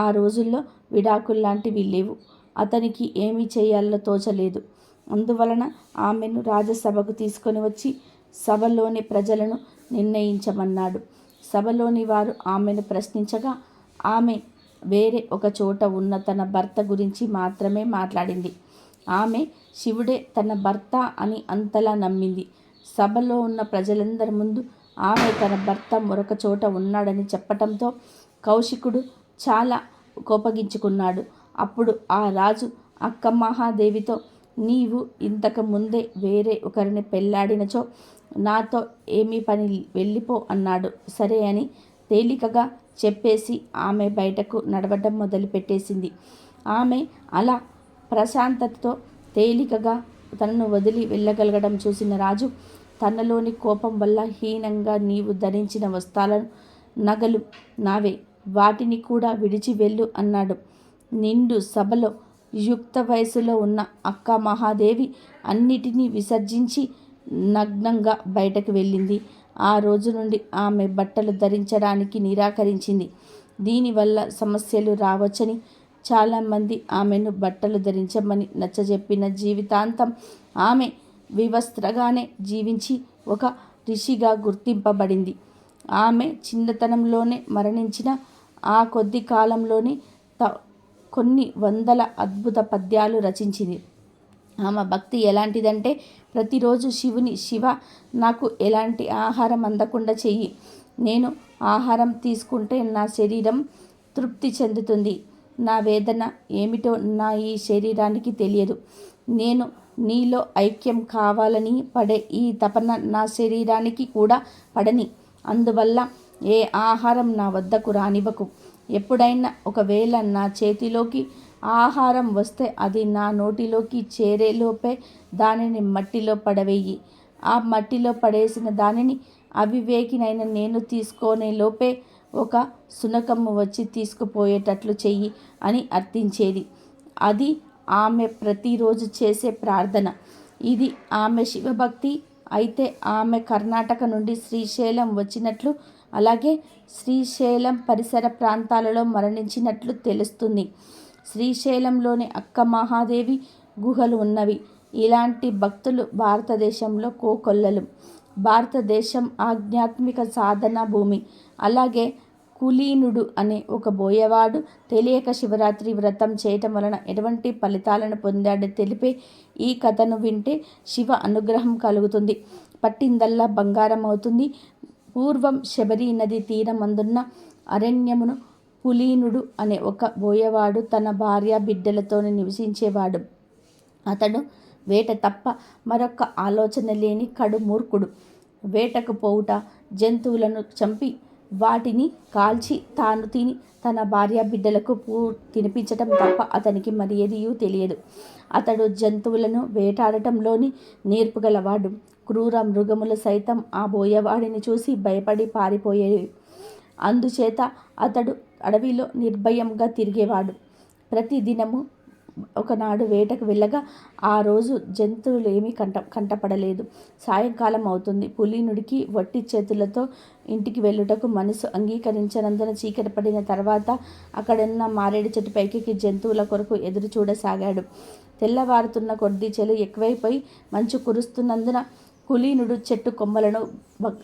ఆ రోజుల్లో విడాకుల్లాంటివి లేవు. అతనికి ఏమి చేయాలో తోచలేదు. అందువలన ఆమెను రాజసభకు తీసుకొని వచ్చి సభలోని ప్రజలను నిర్ణయించమన్నాడు. సభలోని వారు ఆమెను ప్రశ్నించగా ఆమె వేరే ఒక చోట ఉన్న తన భర్త గురించి మాత్రమే మాట్లాడింది. ఆమె శివుడే తన భర్త అని అంతలా నమ్మింది. సభలో ఉన్న ప్రజలందరి ముందు ఆమె తన భర్త మరొక చోట ఉన్నాడని చెప్పటంతో కౌశికుడు చాలా కోపగించుకున్నాడు. అప్పుడు ఆ రాజు అక్క మహాదేవితో, నీవు ఇంతకు ముందే వేరే ఒకరిని పెళ్లాడినచో నాతో ఏమీ పని, వెళ్ళిపో అన్నాడు. సరే అని తేలికగా చెప్పేసి ఆమె బయటకు నడవడం మొదలుపెట్టేసింది. ఆమె అలా ప్రశాంతతతో తేలికగా తనను వదిలి వెళ్ళగలగడం చూసిన రాజు తనలోని కోపం వల్ల హీనంగా, నీవు ధరించిన వస్త్రాలను, నగలు నావే, వాటిని కూడా విడిచి వెళ్ళు అన్నాడు. నిండు సభలో యుక్త వయసులో ఉన్న అక్క మహాదేవి అన్నిటినీ విసర్జించి నగ్నంగా బయటకు వెళ్ళింది. ఆ రోజు నుండి ఆమె బట్టలు ధరించడానికి నిరాకరించింది. దీనివల్ల సమస్యలు రావచ్చని చాలామంది ఆమెను బట్టలు ధరించమని నచ్చజెప్పిన జీవితాంతం ఆమె వివస్త్రగానే జీవించి ఒక ఋషిగా గుర్తింపబడింది. ఆమె చిన్నతనంలోనే మరణించిన ఆ కొద్ది కాలంలోనే కొన్ని వందల అద్భుత పద్యాలు రచించింది. ఆమె భక్తి ఎలాంటిదంటే, ప్రతిరోజు శివుని, శివ నాకు ఎలాంటి ఆహారం అందకుండా చెయ్యి, నేను ఆహారం తీసుకుంటే నా శరీరం తృప్తి చెందుతుంది, నా వేదన ఏమిటో నా ఈ శరీరానికి తెలియదు, నేను నీలో ఐక్యం కావాలని పడే ఈ తపన నా శరీరానికి కూడా పడని, అందువల్ల ఏ ఆహారం నా వద్దకు రానివ్వకు, ఎప్పుడైనా ఒకవేళ నా చేతిలోకి ఆహారం వస్తే అది నా నోటిలోకి చేరేలోపే దానిని మట్టిలో పడవేయి, ఆ మట్టిలో పడేసిన దానిని అవివేకినైన నేను తీసుకునే లోపే ఒక శునకము వచ్చి తీసుకుపోయేటట్లు చెయ్యి అని అర్థించేది. అది ఆమె ప్రతిరోజు చేసే ప్రార్థన. ఇది ఆమె శివభక్తి. అయితే ఆమె కర్ణాటక నుండి శ్రీశైలం వచ్చినట్లు, అలాగే శ్రీశైలం పరిసర ప్రాంతాలలో మరణించినట్లు తెలుస్తుంది. శ్రీశైలంలోని అక్క మహాదేవి గుహలు ఉన్నవి. ఇలాంటి భక్తులు భారతదేశంలో కోకొల్లలు. భారతదేశం ఆధ్యాత్మిక సాధన భూమి. అలాగే కులీనుడు అనే ఒక బోయవాడు తెలియక శివరాత్రి వ్రతం చేయటం వలన ఎటువంటి ఫలితాలను పొందాడో తెలిపే ఈ కథను వింటే శివ అనుగ్రహం కలుగుతుంది, పట్టిందల్లా బంగారం అవుతుంది. పూర్వం శబరి నది తీరమందున్న అరణ్యమును కులీనుడు అనే ఒక బోయవాడు తన భార్య బిడ్డలతో నివసించేవాడు. అతడు వేట తప్ప మరొక ఆలోచన లేని కడు మూర్ఖుడు. వేటకు పోవుట, జంతువులను చంపి వాటిని కాల్చి తాను తిని తన భార్య బిడ్డలకు తినిపించటం తప్ప అతనికి మరి ఏదియూ తెలియదు. అతడు జంతువులను వేటాడటంలోని నేర్పుగలవాడు. క్రూర మృగములు సైతం ఆ బోయవాడిని చూసి భయపడి పారిపోయేవి. అందుచేత అతడు అడవిలో నిర్భయంగా తిరిగేవాడు. ప్రతిదినము ఒకనాడు వేటకు వెళ్ళగా ఆ రోజు జంతువులు ఏమీ కంటపడలేదు. సాయంకాలం అవుతుంది. కులీనుడికి వట్టి చేతులతో ఇంటికి వెళ్ళుటకు మనసు అంగీకరించనందున చీకటి పడిన తర్వాత అక్కడున్న మారేడు చెట్టు పైకి జంతువుల కొరకు ఎదురు చూడసాగాడు. తెల్లవారుతున్న కొద్దీ చలి ఎక్కువైపోయి మంచు కురుస్తున్నందున కులీనుడు చెట్టు కొమ్మలను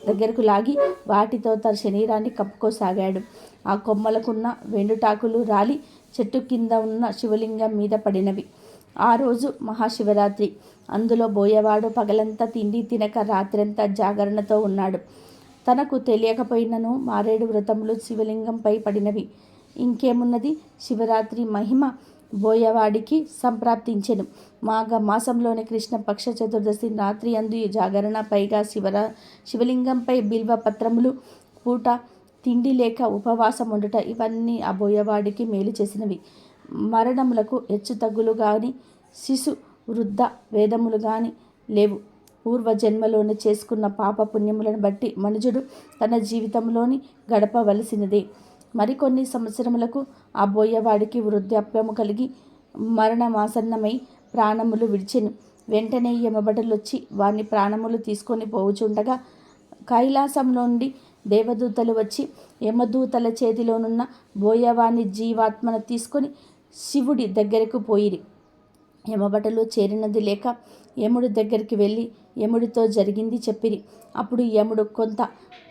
దగ్గరకు లాగి వాటితో తన శరీరాన్ని కప్పుకోసాగాడు. ఆ కొమ్మలకున్న వెండుటాకులు రాలి చెట్టు కింద ఉన్న శివలింగం మీద పడినవి. ఆ రోజు మహాశివరాత్రి. అందులో బోయవాడు పగలంతా తిండి తినక రాత్రంతా జాగరణతో ఉన్నాడు. తనకు తెలియకపోయినను మారేడు వ్రతములు శివలింగంపై పడినవి. ఇంకేమున్నది, శివరాత్రి మహిమ బోయవాడికి సంప్రాప్తించెను. మాఘ మాసంలోని కృష్ణపక్ష చతుర్దశి రాత్రి అందు జాగరణ, పైగా శివలింగంపై బిల్వ పత్రములు, పూట తిండి లేక ఉపవాసం ఉండుట, ఇవన్నీ ఆ బోయవాడికి మేలు చేసినవి. మరణములకు హెచ్చుతగ్గులు గాని, శిశు వృద్ధ వేదములు గాని లేవు. పూర్వజన్మలోని చేసుకున్న పాప పుణ్యములను బట్టి మనుజుడు తన జీవితంలోని గడపవలసినదే. మరికొన్ని సంవత్సరములకు ఆ బోయవాడికి వృద్ధాప్యము కలిగి మరణమాసన్నమై ప్రాణములు విడిచెను. వెంటనే యమభటులొచ్చి వాని ప్రాణములు తీసుకొని పోవుచుండగా కైలాసం నుండి దేవదూతలు వచ్చి యమదూతల చేతిలోనున్న బోయవాని జీవాత్మను తీసుకొని శివుడి దగ్గరకు పోయిరి. యమభటులు చేరినది లేక యముడి దగ్గరికి వెళ్ళి యముడితో జరిగింది చెప్పిరి. అప్పుడు యముడు కొంత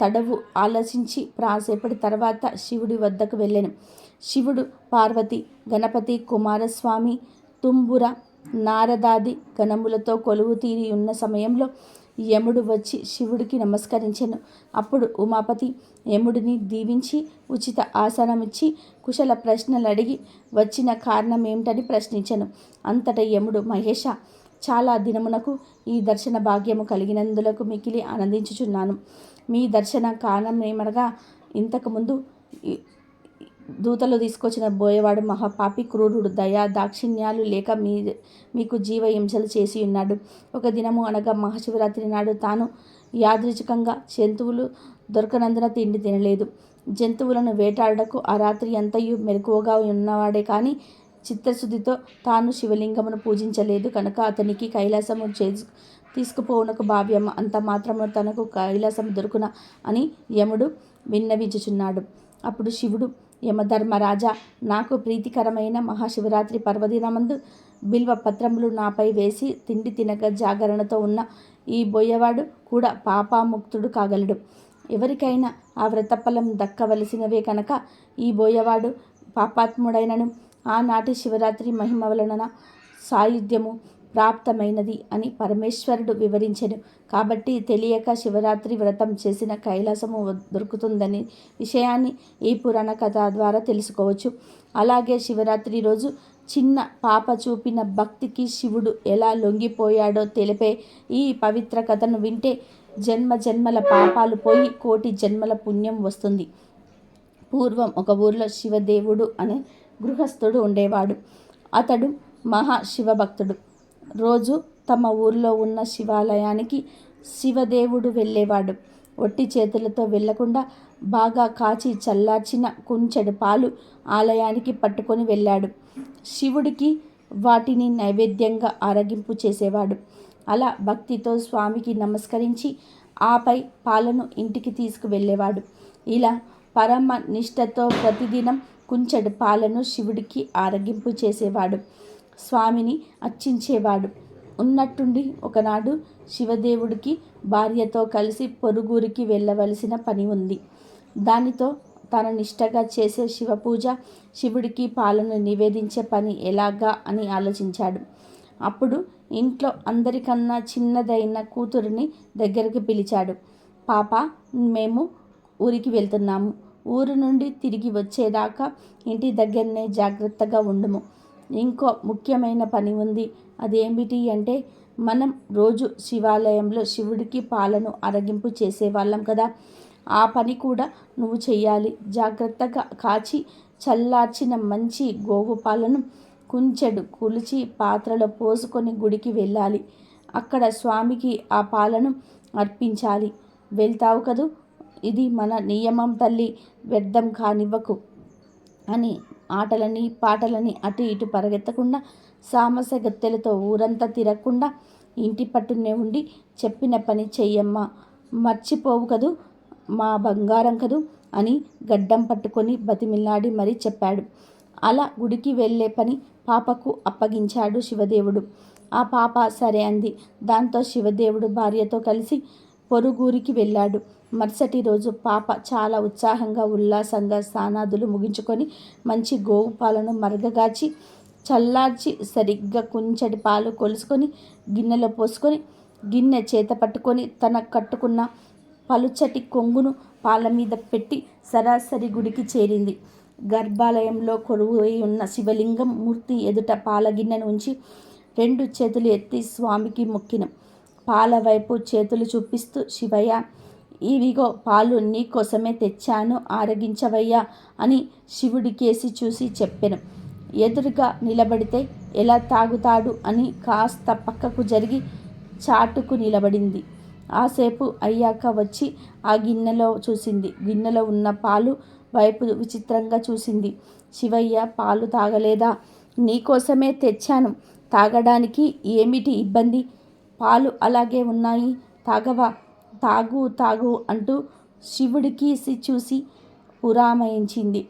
తడవు ఆలోచించి ప్రాసేపటి తర్వాత శివుడి వద్దకు వెళ్ళెను. శివుడు పార్వతి, గణపతి, కుమారస్వామి, తుంబుర, నారదాది గణములతో కొలువు తీరి ఉన్న సమయంలో యముడు వచ్చి శివుడికి నమస్కరించెను. అప్పుడు ఉమాపతి యముడిని దీవించి ఉచిత ఆసనమిచ్చి కుశల ప్రశ్నలు అడిగి వచ్చిన కారణం ఏమిటని ప్రశ్నించెను. అంతటా యముడు, మహేష, చాలా దినమునకు ఈ దర్శన భాగ్యము కలిగినందులకు మికిలి ఆనందించుచున్నాను. మీ దర్శన కారణం ఏమనగా, ఇంతకుముందు దూతలు తీసుకొచ్చిన బోయవాడు మహాపాపి, క్రూరుడు, దయా దాక్షిణ్యాలు లేక మీకు జీవ హింసలు చేసి ఉన్నాడు. ఒక దినము అనగా మహాశివరాత్రి నాడు తాను యాదృచ్ఛికంగా జంతువులు దొరకనందున తిండి తినలేదు. జంతువులను వేటాడకు ఆ రాత్రి అంతయు మెలకువగా ఉన్నవాడే కానీ చిత్తశుద్ధితో తాను శివలింగమును పూజించలేదు కనుక అతనికి కైలాసము తీసుకుపోవునకు భావ్యం. అంత మాత్రము తనకు కైలాసము దొరుకున అని యముడు విన్నవించుచున్నాడు. అప్పుడు శివుడు, యమధర్మరాజా, నాకు ప్రీతికరమైన మహాశివరాత్రి పర్వదినమందు బిల్వ పత్రములు నాపై వేసి తిండి తినక జాగరణతో ఉన్న ఈ బోయవాడు కూడా పాపాముక్తుడు కాగలడు. ఎవరికైనా ఆ వ్రతఫలం దక్కవలసినవే కనుక ఈ బోయవాడు పాపాత్ముడైనను ఆనాటి శివరాత్రి మహిమ వలన సాయుధ్యము ప్రాప్తమైనది అని పరమేశ్వరుడు వివరించెను. కాబట్టి తెలియక శివరాత్రి వ్రతం చేసిన కైలాసము దొరుకుతుందని విషయాన్ని ఈ పురాణ కథ ద్వారా తెలుసుకోవచ్చు. అలాగే శివరాత్రి రోజు చిన్న పాప చూపిన భక్తికి శివుడు ఎలా లొంగిపోయాడో తెలిపే ఈ పవిత్ర కథను వింటే జన్మ జన్మల పాపాలు పోయి కోటి జన్మల పుణ్యం వస్తుంది. పూర్వం ఒక ఊర్లో శివదేవుడు అనే గృహస్థుడు ఉండేవాడు. అతడు మహాశివభక్తుడు. రోజు తమ ఊర్లో ఉన్న శివాలయానికి శివదేవుడు వెళ్ళేవాడు. ఒట్టి చేతులతో వెళ్లకుండా బాగా కాచి చల్లార్చిన కుంచెడు పాలు ఆలయానికి పట్టుకొని వెళ్ళాడు. శివుడికి వాటిని నైవేద్యంగా ఆరగింపు చేసేవాడు. అలా భక్తితో స్వామికి నమస్కరించి ఆపై పాలను ఇంటికి తీసుకువెళ్ళేవాడు. ఇలా పరమ నిష్ఠతో ప్రతిదినం కుంచెడు పాలను శివుడికి ఆరగింపు చేసేవాడు. స్వామిని అర్చించేవాడు. ఉన్నట్టుండి ఒకనాడు శివదేవుడికి భార్యతో కలిసి పొరుగురికి వెళ్ళవలసిన పని ఉంది. దానితో తన నిష్టగా చేసే శివపూజ, శివుడికి పాలను నివేదించే పని ఎలాగా అని ఆలోచించాడు. అప్పుడు ఇంట్లో అందరికన్నా చిన్నదైన కూతురిని దగ్గరికి పిలిచాడు. పాప, మేము ఊరికి వెళ్తున్నాము. ఊరు నుండి తిరిగి వచ్చేదాకా ఇంటి దగ్గరనే జాగ్రత్తగా ఉండుము. ఇంకో ముఖ్యమైన పని ఉంది. అదేమిటి అంటే, మనం రోజు శివాలయంలో శివుడికి పాలను అరగింపు చేసేవాళ్ళం కదా, ఆ పని కూడా నువ్వు చెయ్యాలి. జాగ్రత్తగా కాచి చల్లార్చిన మంచి గోవు పాలను కుంచెడు కులిచి పాత్రలో పోసుకొని గుడికి వెళ్ళాలి. అక్కడ స్వామికి ఆ పాలను అర్పించాలి. వెళ్తావు కదూ, ఇది మన నియమం తల్లి, వ్యర్థం కానివ్వకు అని ఆటలని పాటలని అటు ఇటు పరిగెత్తకుండా సామసగత్తెలతో ఊరంతా తిరగకుండా ఇంటి పట్టునే ఉండి చెప్పిన పని చెయ్యమ్మా, మర్చిపోవు కదూ, మా బంగారం కదూ అని గడ్డం పట్టుకొని బతిమిలాడి మరీ చెప్పాడు. అలా గుడికి వెళ్ళే పని పాపకు అప్పగించాడు శివదేవుడు. ఆ పాప సరే అంది. దాంతో శివదేవుడు భార్యతో కలిసి పొరుగురికి వెళ్ళాడు. మరుసటి రోజు పాప చాలా ఉత్సాహంగా ఉల్లాసంగా స్నానాదులు ముగించుకొని మంచి గోవు పాలను మరగగాచి చల్లార్చి సరిగ్గా కుంచెడి పాలు కొలుసుకొని గిన్నెలో పోసుకొని గిన్నె చేత పట్టుకొని తన కట్టుకున్న పలుచటి కొంగును పాల మీద పెట్టి సరాసరి గుడికి చేరింది. గర్భాలయంలో కొలువై ఉన్న శివలింగం మూర్తి ఎదుట పాలగిన్నెను ఉంచి 2 చేతులు ఎత్తి స్వామికి మొక్కినం. పాల వైపు చేతులు చూపిస్తూ, శివయ్య, ఇవిగో పాలు నీకోసమే తెచ్చాను, ఆరగించవయ్యా అని శివుడికేసి చూసి చెప్పెను. ఎదురుగా నిలబడితే ఎలా తాగుతాడు అని కాస్త పక్కకు జరిగి చాటుకు నిలబడింది. ఆసేపు అయ్యాక వచ్చి ఆ గిన్నెలో చూసింది. గిన్నెలో ఉన్న పాలు వైపు విచిత్రంగా చూసింది. శివయ్య, పాలు తాగలేదా? నీకోసమే తెచ్చాను. తాగడానికి ఏమిటి ఇబ్బంది? పాలు అలాగే ఉన్నాయి, తాగవా? తాగు తాగు అంటూ శివుడికి చూసి పురామయించింది.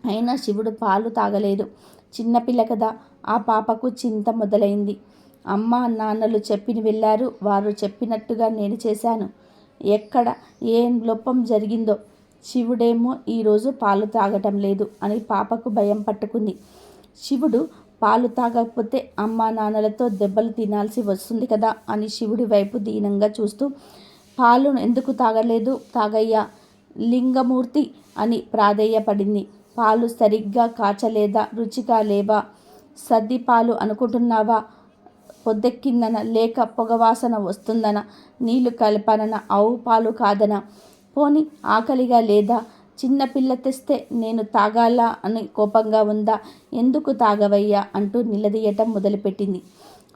అయినా శివుడు పాలు తాగలేదు. చిన్నపిల్ల కదా, ఆ పాపకు చింత మొదలైంది. అమ్మా నాన్నలు చెప్పి వెళ్ళారు, వారు చెప్పినట్టుగా నేను చేశాను. ఎక్కడ ఏం లోపం జరిగిందో. శివుడేమో ఈరోజు పాలు తాగటం లేదు అని పాపకు భయం పట్టుకుంది. శివుడు పాలు తాగకపోతే అమ్మా నాన్నలతో దెబ్బలు తినాల్సి వస్తుంది కదా అని శివుడి వైపు దీనంగా చూస్తూ, పాలు ఎందుకు తాగలేదు తాగయ్యా, లింగమూర్తి అని ప్రాధేయపడింది. పాలు సరిగ్గా కాచలేదా? రుచిగా లేవా? సద్ది పాలు అనుకుంటున్నావా? పొద్దెక్కిందన, లేక పొగవాసన వస్తుందన, నీళ్లు కలపనన, ఆవు పాలు కాదనా? పోని ఆకలిగా లేదా? చిన్నపిల్ల తెస్తే నేను తాగాలా అని కోపంగా ఉందా? ఎందుకు తాగవయ్యా అంటూ నిలదీయటం మొదలుపెట్టింది.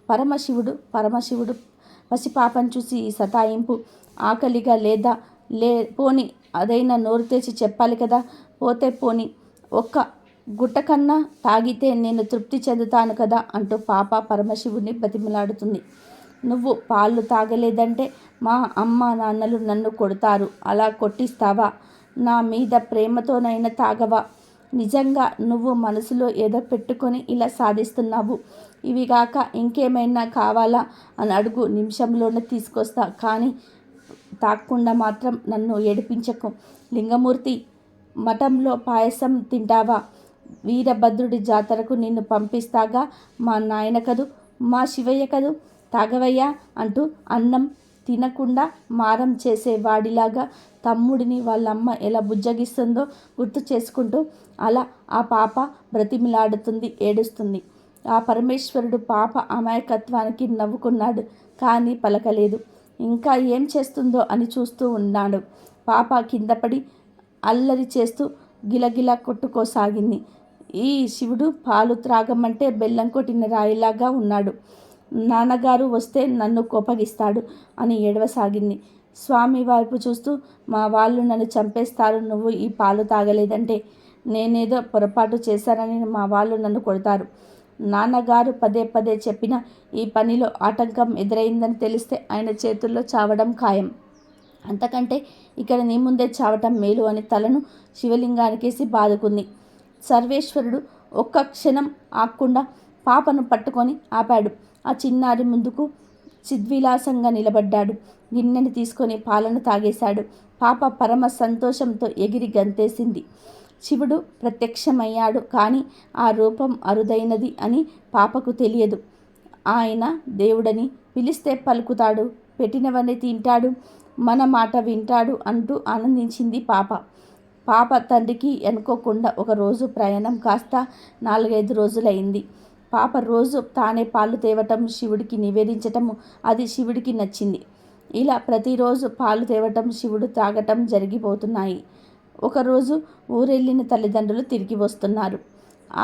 పరమశివుడు పసిపాపను చూసి ఈ సతాయింపు. ఆకలిగా లేదా? పోని అదైనా నోరు తెచ్చి చెప్పాలి కదా. పోతే పోని, ఒక్క గుట్టకన్నా తాగితే నేను తృప్తి చెందుతాను కదా అంటూ పాప పరమశివుడిని బతిమలాడుతుంది. నువ్వు పాలు తాగలేదంటే మా అమ్మ నాన్నలు నన్ను కొడతారు. అలా కొట్టిస్తావా? నా మీద ప్రేమతోనైనా తాగవా? నిజంగా నువ్వు మనసులో ఏదో పెట్టుకొని ఇలా సాధిస్తున్నావు. ఇవిగాక ఇంకేమైనా కావాలా అని అడుగు, నిమిషంలోనే తీసుకొస్తా. కానీ తాగకుండా మాత్రం నన్ను ఏడిపించకు. లింగమూర్తి, మఠంలో పాయసం తింటావా? వీరభద్రుడి జాతరకు నిన్ను పంపిస్తాగా. మా నాయన కదూ, మా శివయ్య కదూ, తాగవయ్యా అంటూ అన్నం తినకుండా మారం చేసేవాడిలాగా తమ్ముడిని వాళ్ళమ్మ ఎలా బుజ్జగిస్తుందో గుర్తు చేసుకుంటూ అలా ఆ పాప బ్రతిమిలాడుతుంది, ఏడుస్తుంది. ఆ పరమేశ్వరుడు పాప అమాయకత్వానికి నవ్వుకున్నాడు, కానీ పలకలేదు. ఇంకా ఏం చేస్తుందో అని చూస్తూ ఉన్నాడు. పాప కిందపడి అల్లరి చేస్తూ గిలగిలా కొట్టుకోసాగింది. ఈ శివుడు పాలు త్రాగమంటే బెల్లం కొట్టిన రాయిలాగా ఉన్నాడు. నాన్నగారు వస్తే నన్ను కోపగిస్తాడు అని ఏడవసాగింది. స్వామి వైపు చూస్తూ, మా వాళ్ళు నన్ను చంపేస్తారు నువ్వు ఈ పాలు తాగలేదంటే. నేనేదో పొరపాటు చేశానని మా వాళ్ళు నన్ను కొడతారు. నాన్నగారు పదే పదే చెప్పిన ఈ పనిలో ఆటంకం ఎదురైందని తెలిస్తే ఆయన చేతుల్లో చావడం ఖాయం. అంతకంటే ఇక్కడ నీ ముందే చావటం మేలు అని తలను శివలింగానికేసి బాదుకుంది. సర్వేశ్వరుడు ఒక్క క్షణం ఆగకుండా పాపను పట్టుకొని ఆపాడు. ఆ చిన్నారి ముందుకు చిద్విలాసంగా నిలబడ్డాడు. గిన్నెని తీసుకొని పాలను తాగేశాడు. పాప పరమ సంతోషంతో ఎగిరి గంతేసింది. శివుడు ప్రత్యక్షమయ్యాడు, కానీ ఆ రూపం అరుదైనది అని పాపకు తెలియదు. ఆయన దేవుడని, పిలిస్తే పలుకుతాడు, పెట్టినవన్నీ తింటాడు, మన మాట వింటాడు అంటూ ఆనందించింది పాప. పాప తండ్రికి అనుకోకుండా ఒకరోజు ప్రయాణం కాస్త 4-5 రోజులైంది. పాప రోజు తానే పాలు తేవటం, శివుడికి నివేదించటం, అది శివుడికి నచ్చింది. ఇలా ప్రతిరోజు పాలు తేవటం, శివుడు తాగటం జరిగిపోతున్నాయి. ఒకరోజు ఊరెళ్ళిన తల్లిదండ్రులు తిరిగి వస్తున్నారు.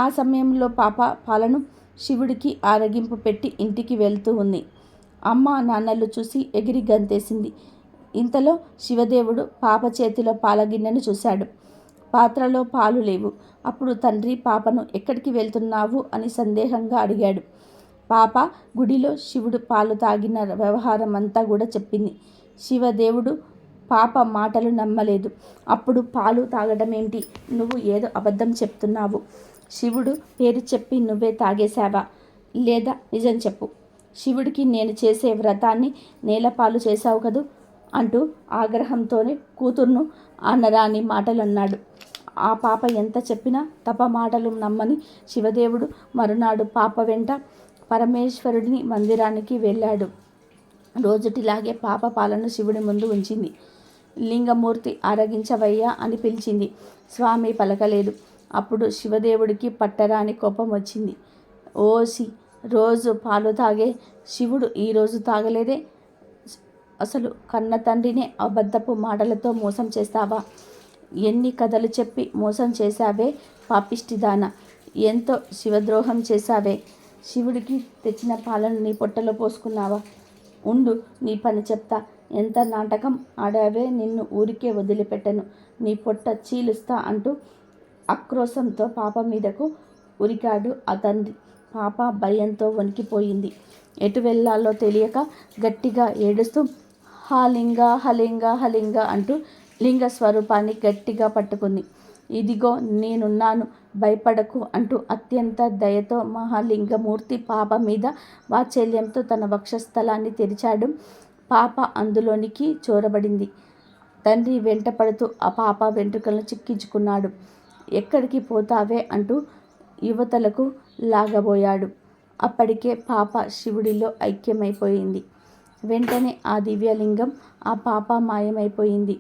ఆ సమయంలో పాప పాలను శివుడికి ఆరగింపు పెట్టి ఇంటికి వెళ్తూ ఉంది. అమ్మ నాన్నలు చూసి ఎగిరి గంతేసింది. ఇంతలో శివదేవుడు పాప చేతిలో పాలగిన్నెను చూశాడు. పాత్రలో పాలు లేవు. అప్పుడు తండ్రి పాపను ఎక్కడికి వెళ్తున్నావు అని సందేహంగా అడిగాడు. పాప గుడిలో శివుడు పాలు తాగిన వ్యవహారం అంతా కూడా చెప్పింది. శివదేవుడు పాప మాటలు నమ్మలేదు. అప్పుడు పాలు తాగడమేంటి? నువ్వు ఏదో అబద్ధం చెప్తున్నావు. శివుడు పేరు చెప్పి నువ్వే తాగేశావా? లేదా నిజం చెప్పు. శివుడికి నేను చేసే వ్రతాన్ని నేలపాలు చేశావు కదూ అంటూ ఆగ్రహంతోనే కూతుర్ను అనరాని మాటలన్నాడు. ఆ పాప ఎంత చెప్పినా తప మాటలు నమ్మని శివదేవుడు మరునాడు పాప వెంట పరమేశ్వరుడిని మందిరానికి వెళ్ళాడు. రోజుటిలాగే పాప పాలను శివుడి ముందు ఉంచింది. లింగమూర్తి, ఆరగించవయ్యా అని పిలిచింది. స్వామి పలకలేదు. అప్పుడు శివదేవుడికి పట్టరాని కోపం వచ్చింది. ఓసి, రోజు పాలు తాగే శివుడు ఈరోజు తాగలేదే? అసలు కన్న తండ్రినే అబద్ధపు మాటలతో మోసం చేస్తావా? ఎన్ని కథలు చెప్పి మోసం చేశావే పాపిష్టిదాన! ఎంతో శివద్రోహం చేశావే! శివుడికి తెచ్చిన పాలను నీ పొట్టలో పోసుకున్నావా? ఉండు, నీ పని చెప్తా. ఎంత నాటకం ఆడావే! నిన్ను ఊరికే వదిలిపెట్టను, నీ పొట్ట చీలుస్తా అంటూ ఆక్రోశంతో పాప మీదకు ఉరికాడు ఆ తండ్రి. పాప భయంతో వణికిపోయింది. ఎటు వెళ్ళాలో తెలియక గట్టిగా ఏడుస్తూ హాలింగ హలింగ హలింగ అంటూ లింగ స్వరూపాన్ని గట్టిగా పట్టుకుంది. ఇదిగో నేనున్నాను, భయపడకు అంటూ అత్యంత దయతో మహాలింగమూర్తి పాప మీద వాత్సల్యంతో తన వక్షస్థలాన్ని తెరిచాడు. పాప అందులోనికి చొరబడింది. తండ్రి వెంట పడుతూ ఆ పాప వెంట్రుకలను చిక్కించుకున్నాడు. ఎక్కడికి పోతావే అంటూ యువతలకు లాగబోయాడు. అప్పటికే పాప శివుడిలో ఐక్యమైపోయింది. వెంటనే ఆ దివ్యలింగం, ఆ పాప మాయమైపోయింది.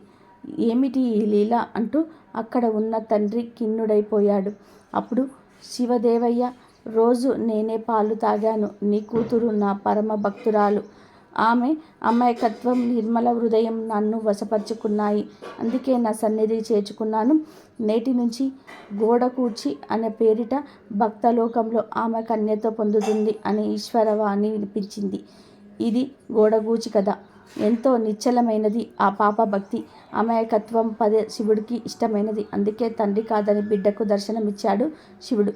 ఏమిటి ఈ లీల అంటూ అక్కడ ఉన్న తండ్రి ఖిన్నుడైపోయాడు. అప్పుడు శివదేవయ్య, రోజు నేనే పాలు తాగాను. నీ కూతురు నా పరమ భక్తురాలు. ఆమె అమాయకత్వం, నిర్మల హృదయం నన్ను వశపరుచుకున్నాయి. అందుకే నా సన్నిధి చేర్చుకున్నాను. నేటి నుంచి గోడకూచి అనే పేరిట భక్తలోకంలో ఆమె కన్యతో పొందుతుంది అని ఈశ్వరవాణి వినిపించింది. ఇది గోడగూచి కథ. ఎంతో నిశ్చలమైనది ఆ పాప భక్తి, అమాయకత్వం శివుడికి ఇష్టమైనది. అందుకే తండ్రి కాదని బిడ్డకు దర్శనమిచ్చాడు శివుడు.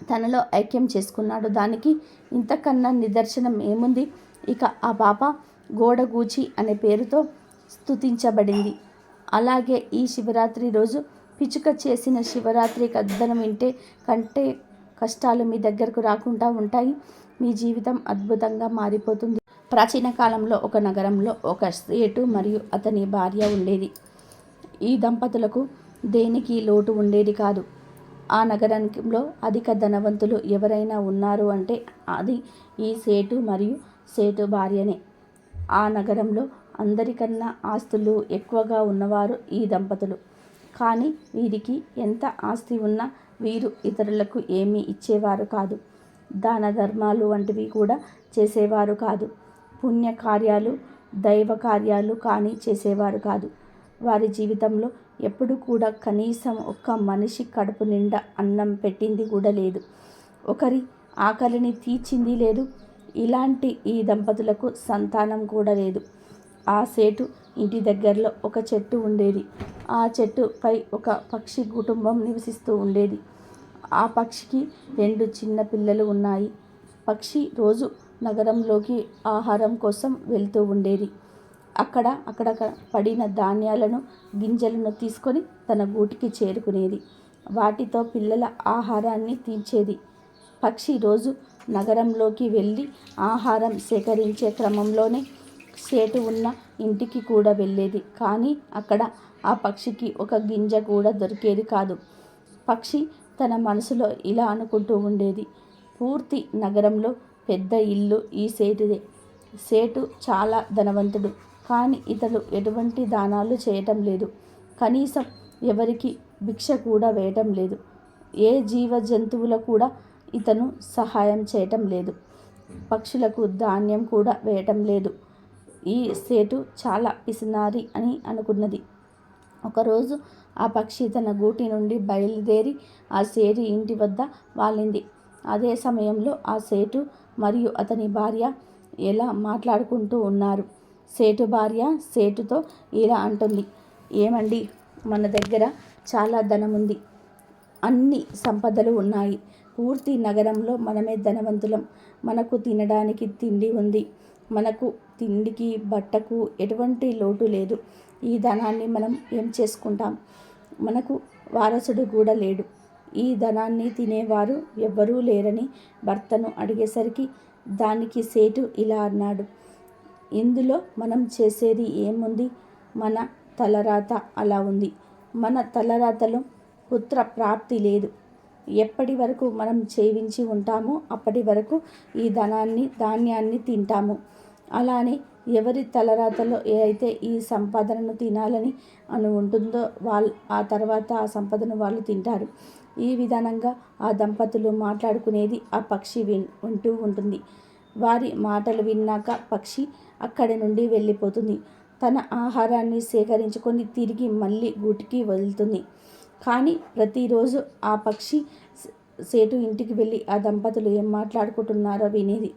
తనలో ఐక్యం చేసుకున్నాడు. దానికి ఇంతకన్నా నిదర్శనం ఏముంది? ఇక ఆ పాప గోడగూచి అనే పేరుతో స్తుతించబడింది. అలాగే ఈ శివరాత్రి రోజు పిచ్చుక చేసిన శివరాత్రి కథనం వింటే కంటే కష్టాలు మీ దగ్గరకు రాకుండా ఉంటాయి. మీ జీవితం అద్భుతంగా మారిపోతుంది. ప్రాచీన కాలంలో ఒక నగరంలో ఒక సేటు మరియు అతని భార్య ఉండేది. ఈ దంపతులకు దేనికి లోటు ఉండేది కాదు. ఆ నగరంలో అధిక ధనవంతులు ఎవరైనా ఉన్నారు అంటే అది ఈ సేటు మరియు సేటు భార్యనే. ఆ నగరంలో అందరికన్నా ఆస్తులు ఎక్కువగా ఉన్నవారు ఈ దంపతులు. కానీ వీరికి ఎంత ఆస్తి ఉన్నా వీరు ఇతరులకు ఏమీ ఇచ్చేవారు కాదు. దాన ధర్మాలు వంటివి కూడా చేసేవారు కాదు. పుణ్యకార్యాలు, దైవ కార్యాలు కానీ చేసేవారు కాదు. వారి జీవితంలో ఎప్పుడు కూడా కనీసం ఒక్క మనిషి కడుపు నిండా అన్నం పెట్టింది కూడా లేదు. ఒకరి ఆకలిని తీర్చింది లేదు. ఇలాంటి ఈ దంపతులకు సంతానం కూడా లేదు. ఆ సేటు ఇంటి దగ్గరలో ఒక చెట్టు ఉండేది. ఆ చెట్టుపై ఒక పక్షి కుటుంబం నివసిస్తూ ఉండేది. ఆ పక్షికి 2 చిన్న పిల్లలు ఉన్నాయి. పక్షి రోజు నగరంలోకి ఆహారం కోసం వెళ్తూ ఉండేది. అక్కడ పడిన ధాన్యాలను, గింజలను తీసుకొని తన గూటికి చేరుకునేది. వాటితో పిల్లల ఆహారాన్ని తీర్చేది. పక్షి రోజు నగరంలోకి వెళ్ళి ఆహారం సేకరించే క్రమంలోనే సేటు ఉన్న ఇంటికి కూడా వెళ్ళేది. కానీ అక్కడ ఆ పక్షికి ఒక గింజ కూడా దొరికేది కాదు. పక్షి తన మనసులో ఇలా అనుకుంటూ ఉండేది. పూర్తి నగరంలో పెద్ద ఇల్లు ఈ సేటుదే. సేటు చాలా ధనవంతుడు. కానీ ఇతడు ఎటువంటి దానాలు చేయటం లేదు. కనీసం ఎవరికి భిక్ష కూడా వేయటం లేదు. ఏ జీవ జంతువులకు కూడా ఇతను సహాయం చేయటం లేదు. పక్షులకు ధాన్యం కూడా వేయటం లేదు. ఈ సేటు చాలా పిసినారి అని అనుకున్నది. ఒకరోజు ఆ పక్షి తన గూటి నుండి బయలుదేరి ఆ సేటు ఇంటి వద్ద వాలింది. అదే సమయంలో ఆ సేటు మరియు అతని భార్య ఎలా మాట్లాడుకుంటూ ఉన్నారు. సేటు భార్య సేటుతో ఇలా అంటుంది. ఏమండి, మన దగ్గర చాలా ధనం ఉంది. అన్ని సంపదలు ఉన్నాయి. పూర్తి నగరంలో మనమే ధనవంతులం. మనకు తినడానికి తిండి ఉంది. మనకు తిండికి, బట్టకు ఎటువంటి లోటు లేదు. ఈ ధనాన్ని మనం ఏం చేసుకుంటాం? మనకు వారసుడు కూడా లేడు. ఈ ధనాన్ని తినేవారు ఎవ్వరూ లేరని భర్తను అడిగేసరికి దానికి సేటు ఇలా అన్నాడు. ఇందులో మనం చేసేది ఏముంది? మన తలరాత అలా ఉంది. మన తలరాతలో పుత్ర ప్రాప్తి లేదు. ఎప్పటి వరకు మనం జీవించి ఉంటామో అప్పటి వరకు ఈ ధాన్యాన్ని తింటాము. అలానే ఎవరి తలరాతలో అయితే ఈ సంపదను తినాలని అని ఉంటుందో ఆ తర్వాత ఆ సంపదను వాళ్ళు తింటారు. ఈ విధానంగా ఆ దంపతులు మాట్లాడుకునేది ఆ పక్షి వింటూ ఉంటుంది. వారి మాటలు విన్నాక పక్షి అక్కడి నుండి వెళ్ళిపోతుంది. తన ఆహారాన్ని సేకరించుకొని తిరిగి మళ్ళీ గూటికి వెళ్తుంది. కానీ ప్రతిరోజు ఆ పక్షి సేటు ఇంటికి వెళ్ళి ఆ దంపతులు ఏం మాట్లాడుకుంటున్నారో వినేది.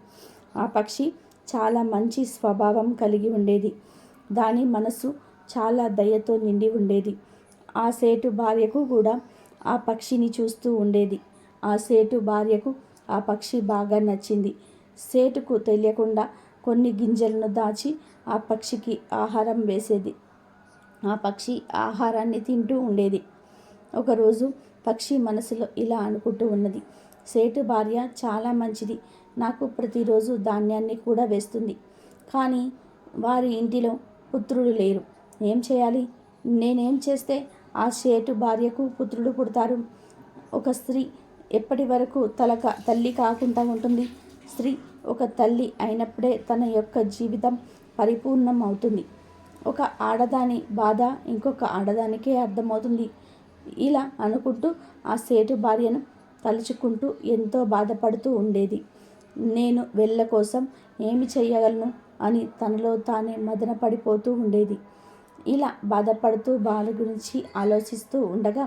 ఆ పక్షి చాలా మంచి స్వభావం కలిగి ఉండేది. దాని మనసు చాలా దయతో నిండి ఉండేది. ఆ సేటు భార్యకు కూడా ఆ పక్షిని చూస్తూ ఉండేది. ఆ సేటు భార్యకు ఆ పక్షి బాగా నచ్చింది. సేటుకు తెలియకుండా కొన్ని గింజలను దాచి ఆ పక్షికి ఆహారం వేసేది. ఆ పక్షి ఆహారాన్ని తింటూ ఉండేది. ఒకరోజు పక్షి మనసులో ఇలా అనుకుంటూ ఉన్నది, సేటు భార్య చాలా మంచిది, నాకు ప్రతిరోజు ధాన్యాన్ని కూడా వేస్తుంది. కానీ వారి ఇంటిలో పుత్రులు లేరు. ఏం చేయాలి? నేనేం చేస్తే ఆ సేటు భార్యకు పుత్రులు పుడతారు? ఒక స్త్రీ ఎప్పటి వరకు తల్లి కాకుండా ఉంటుంది? స్త్రీ ఒక తల్లి అయినప్పుడే తన యొక్క జీవితం పరిపూర్ణం అవుతుంది. ఒక ఆడదాని బాధ ఇంకొక ఆడదానికే అర్థమవుతుంది. ఇలా అనుకుంటూ ఆ సేటు భార్యను తలుచుకుంటూ ఎంతో బాధపడుతూ ఉండేది. నేను వెళ్ళ కోసం ఏమి చెయ్యగలను అని తనలో తానే మదన పడిపోతూ ఉండేది. ఇలా బాధపడుతూ బాధ గురించి ఆలోచిస్తూ ఉండగా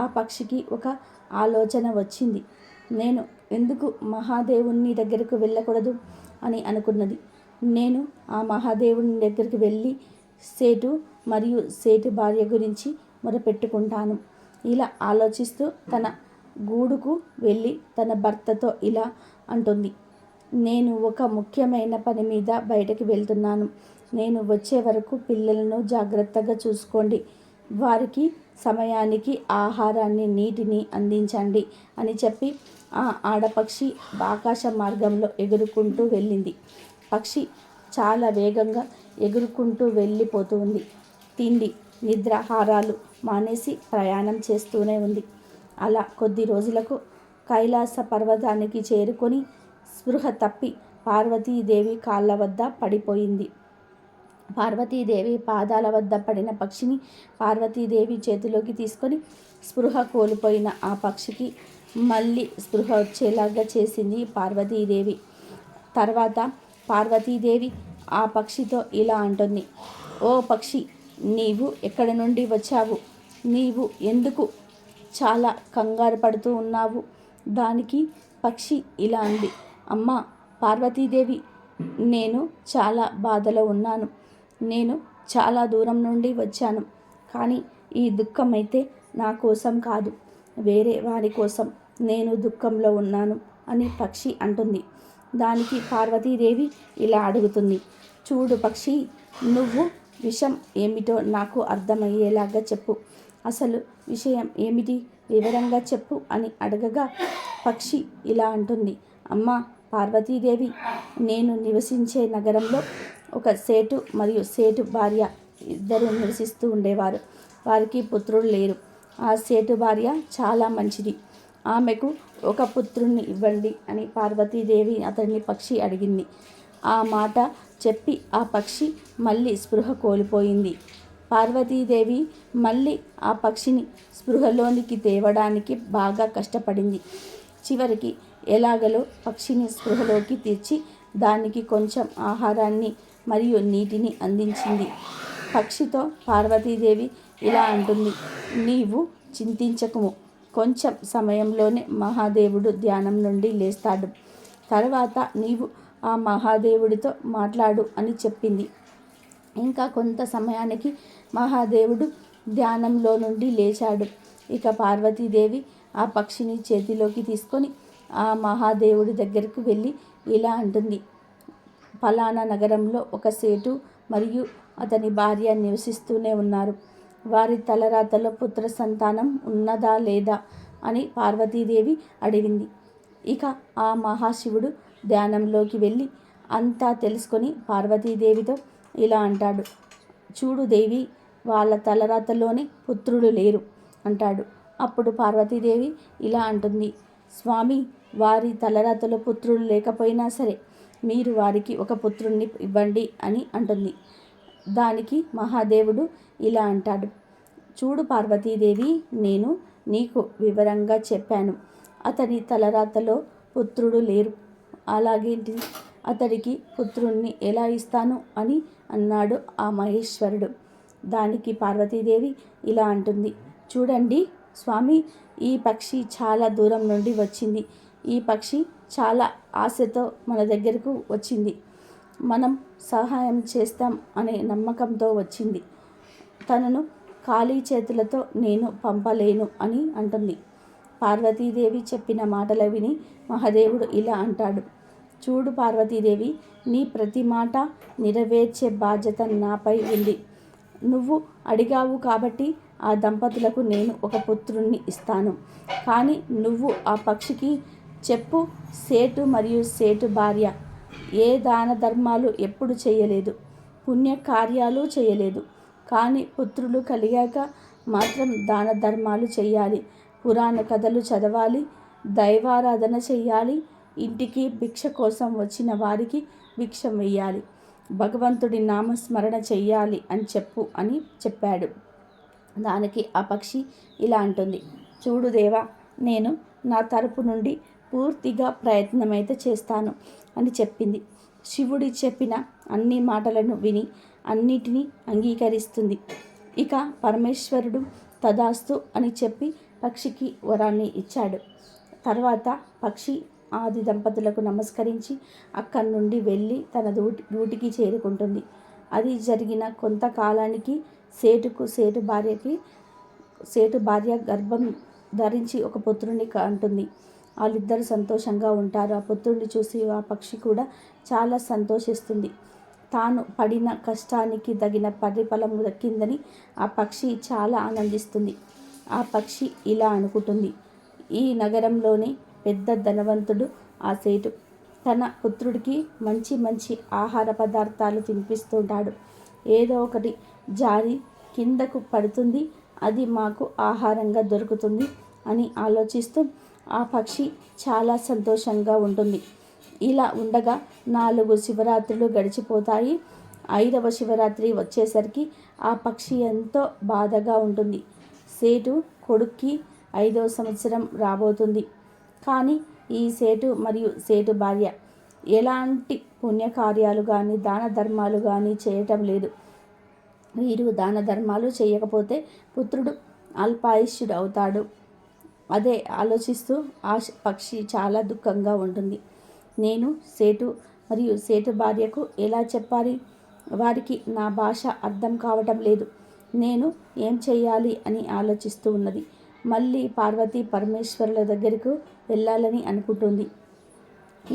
ఆ పక్షికి ఒక ఆలోచన వచ్చింది. నేను ఎందుకు మహాదేవుని దగ్గరకు వెళ్ళకూడదు అని అనుకున్నది. నేను ఆ మహాదేవుని దగ్గరికి వెళ్ళి సేటు మరియు సేటు భార్య గురించి మొరపెట్టుకుంటాను. ఇలా ఆలోచిస్తూ తన గూడుకు వెళ్ళి తన భర్తతో ఇలా అంటుంది, నేను ఒక ముఖ్యమైన పని మీద బయటకు వెళ్తున్నాను. నేను వచ్చే వరకు పిల్లలను జాగ్రత్తగా చూసుకోండి. వారికి సమయానికి ఆహారాన్ని నీటిని అందించండి అని చెప్పి ఆ ఆడపక్షి ఆకాశ మార్గంలో ఎగురుకుంటూ వెళ్ళింది. పక్షి చాలా వేగంగా ఎగురుకుంటూ వెళ్ళిపోతుంది. తిండి నిద్రాహారాలు మానేసి ప్రయాణం చేస్తూనే ఉంది. అలా కొద్ది రోజులకు కైలాస పర్వతానికి చేరుకొని స్పృహ తప్పి పార్వతీదేవి కాళ్ళ వద్ద పడిపోయింది. పార్వతీదేవి పాదాల వద్ద పడిన పక్షిని పార్వతీదేవి చేతిలోకి తీసుకొని స్పృహ కోల్పోయిన ఆ పక్షికి మళ్ళీ స్పృహ వచ్చేలాగా చేసింది పార్వతీదేవి. తర్వాత పార్వతీదేవి ఆ పక్షితో ఇలా అంటుంది, ఓ పక్షి, నీవు ఎక్కడి నుండి వచ్చావు? నీవు ఎందుకు చాలా కంగారు పడుతూ ఉన్నావు? దానికి పక్షి ఇలా అంది, అమ్మా పార్వతీదేవి, నేను చాలా బాధలో ఉన్నాను. నేను చాలా దూరం నుండి వచ్చాను. కానీ ఈ దుఃఖం అయితే నా కోసం కాదు, వేరే వారి కోసం నేను దుఃఖంలో ఉన్నాను అని పక్షి అంటుంది. దానికి పార్వతీదేవి ఇలా అడుగుతుంది, చూడు పక్షి, నువ్వు విషయం ఏమిటో నాకు అర్థమయ్యేలాగా చెప్పు. అసలు విషయం ఏమిటి? వివరంగా చెప్పు అని అడగగా పక్షి ఇలా అంటుంది, అమ్మా పార్వతీదేవి, నేను నివసించే నగరంలో ఒక సేటు మరియు సేటు భార్య ఇద్దరు నివసిస్తూ ఉండేవారు. వారికి పుత్రులు లేరు. ఆ సేటు భార్య చాలా మంచిది. ఆమెకు ఒక పుత్రుణ్ణి ఇవ్వండి అని పార్వతీదేవి అతన్ని పక్షి అడిగింది. ఆ మాట చెప్పి ఆ పక్షి మళ్ళీ స్పృహ కోల్పోయింది. పార్వతీదేవి మళ్ళీ ఆ పక్షిని స్పృహలోనికి తేవడానికి బాగా కష్టపడింది. చివరికి ఎలాగలో పక్షిని స్పృహలోకి తెచ్చి దానికి కొంచెం ఆహారాన్ని మరియు నీటిని అందించింది. పక్షితో పార్వతీదేవి ఇలా అంటుంది, నీవు చింతించకుము, కొంచెం సమయంలోనే మహాదేవుడు ధ్యానం నుండి లేస్తాడు. తర్వాత నీవు ఆ మహాదేవుడితో మాట్లాడు అని చెప్పింది. ఇంకా కొంత సమయానికి మహాదేవుడు ధ్యానంలో నుండి లేచాడు. ఇక పార్వతీదేవి ఆ పక్షిని చేతిలోకి తీసుకొని ఆ మహాదేవుడి దగ్గరకు వెళ్ళి ఇలా అంటుంది, ఫలానా నగరంలో ఒక సేటు మరియు అతని భార్య నివసిస్తూనే ఉన్నారు. వారి తలరాతలో పుత్ర సంతానం ఉన్నదా లేదా అని పార్వతీదేవి అడిగింది. ఇక ఆ మహాశివుడు ధ్యానంలోకి వెళ్ళి అంతా తెలుసుకొని పార్వతీదేవితో ఇలా అంటాడు, చూడు దేవి, వాళ్ళ తలరాతలోనే పుత్రులు లేరు అంటాడు. అప్పుడు పార్వతీదేవి ఇలా అంటుంది, స్వామి, వారి తలరాతలో పుత్రులు లేకపోయినా సరే మీరు వారికి ఒక పుత్రుణ్ణి ఇవ్వండి అని అంటుంది. దానికి మహాదేవుడు ఇలా అంటాడు, చూడు పార్వతీదేవి, నేను నీకు వివరంగా చెప్పాను. అతని తలరాతలో పుత్రుడు లేరు. అలాగేంటి, అతడికి పుత్రుణ్ణి ఎలా ఇస్తాను అని అన్నాడు ఆ మహేశ్వరుడు. దానికి పార్వతీదేవి ఇలా అంటుంది, చూడండి స్వామి, ఈ పక్షి చాలా దూరం నుండి వచ్చింది. ఈ పక్షి చాలా ఆశతో మన దగ్గరకు వచ్చింది. మనం సహాయం చేస్తాం అనే నమ్మకంతో వచ్చింది. తనను ఖాళీ చేతులతో నేను పంపలేను అని అంటుంది. పార్వతీదేవి చెప్పిన మాటలు విని మహాదేవుడు ఇలా అంటాడు, చూడు పార్వతీదేవి, నీ ప్రతి మాట నెరవేర్చే బాధ్యత నాపై ఉంది. నువ్వు అడిగావు కాబట్టి ఆ దంపతులకు నేను ఒక పుత్రుణ్ణి ఇస్తాను. కానీ నువ్వు ఆ పక్షికి చెప్పు, సేటు మరియు సేటు భార్య ఏ దాన ధర్మాలు ఎప్పుడు చేయలేదు, పుణ్యకార్యాలు చేయలేదు. కానీ పుత్రులు కలిగాక మాత్రం దాన ధర్మాలు చేయాలి, పురాణ కథలు చదవాలి, దైవారాధన చెయ్యాలి, ఇంటికి భిక్ష కోసం వచ్చిన వారికి భిక్ష వేయాలి, భగవంతుడి నామస్మరణ చెయ్యాలి అని చెప్పు అని చెప్పాడు. దానికి ఆ పక్షి ఇలా అంటుంది, చూడు దేవా, నేను నా తరపు నుండి పూర్తిగా ప్రయత్నమైతే చేస్తాను అని చెప్పింది. శివుడి చెప్పిన అన్ని మాటలను విని అన్నిటినీ అంగీకరిస్తుంది. ఇక పరమేశ్వరుడు తదాస్తు అని చెప్పి పక్షికి వరాన్ని ఇచ్చాడు. తర్వాత పక్షి ఆది దంపతులకు నమస్కరించి అక్కడి నుండి వెళ్ళి తన గూటికి చేరుకుంటుంది. అది జరిగిన కొంతకాలానికి సేటు భార్య గర్భం ధరించి ఒక పుత్రుని కంటుంది. వాళ్ళిద్దరు సంతోషంగా ఉంటారు. ఆ పుత్రుడిని చూసి ఆ పక్షి కూడా చాలా సంతోషిస్తుంది. తాను పడిన కష్టానికి తగిన ప్రతిఫలం దక్కిందని ఆ పక్షి చాలా ఆనందిస్తుంది. ఆ పక్షి ఇలా అనుకుంటుంది, ఈ నగరంలోని పెద్ద ధనవంతుడు ఆ సేటు తన పుత్రుడికి మంచి మంచి ఆహార పదార్థాలు తినిపిస్తుంటాడు. ఏదో ఒకటి జారి కిందకు పడుతుంది, అది మాకు ఆహారంగా దొరుకుతుంది అని ఆలోచిస్తూ ఆ పక్షి చాలా సంతోషంగా ఉంటుంది. ఇలా ఉండగా 4 శివరాత్రులు గడిచిపోతాయి. 5వ శివరాత్రి వచ్చేసరికి ఆ పక్షి ఎంతో బాధగా ఉంటుంది. సేటు కొడుక్కి 5వ సంవత్సరం రాబోతుంది. కానీ ఈ సేటు మరియు సేటు భార్య ఎలాంటి పుణ్యకార్యాలు కానీ దాన ధర్మాలు కానీ చేయటం లేదు. వీరు దాన ధర్మాలు చేయకపోతే పుత్రుడు అల్పాయుష్యుడు అవుతాడు. అదే ఆలోచిస్తూ ఆ పక్షి చాలా దుఃఖంగా ఉంటుంది. నేను సేటు మరియు సేటు భార్యకు ఎలా చెప్పాలి? వారికి నా భాష అర్థం కావటం లేదు. నేను ఏం చెయ్యాలి అని ఆలోచిస్తూ ఉన్నది. మళ్ళీ పార్వతీ పరమేశ్వరుల దగ్గరకు వెళ్ళాలని అనుకుంటుంది.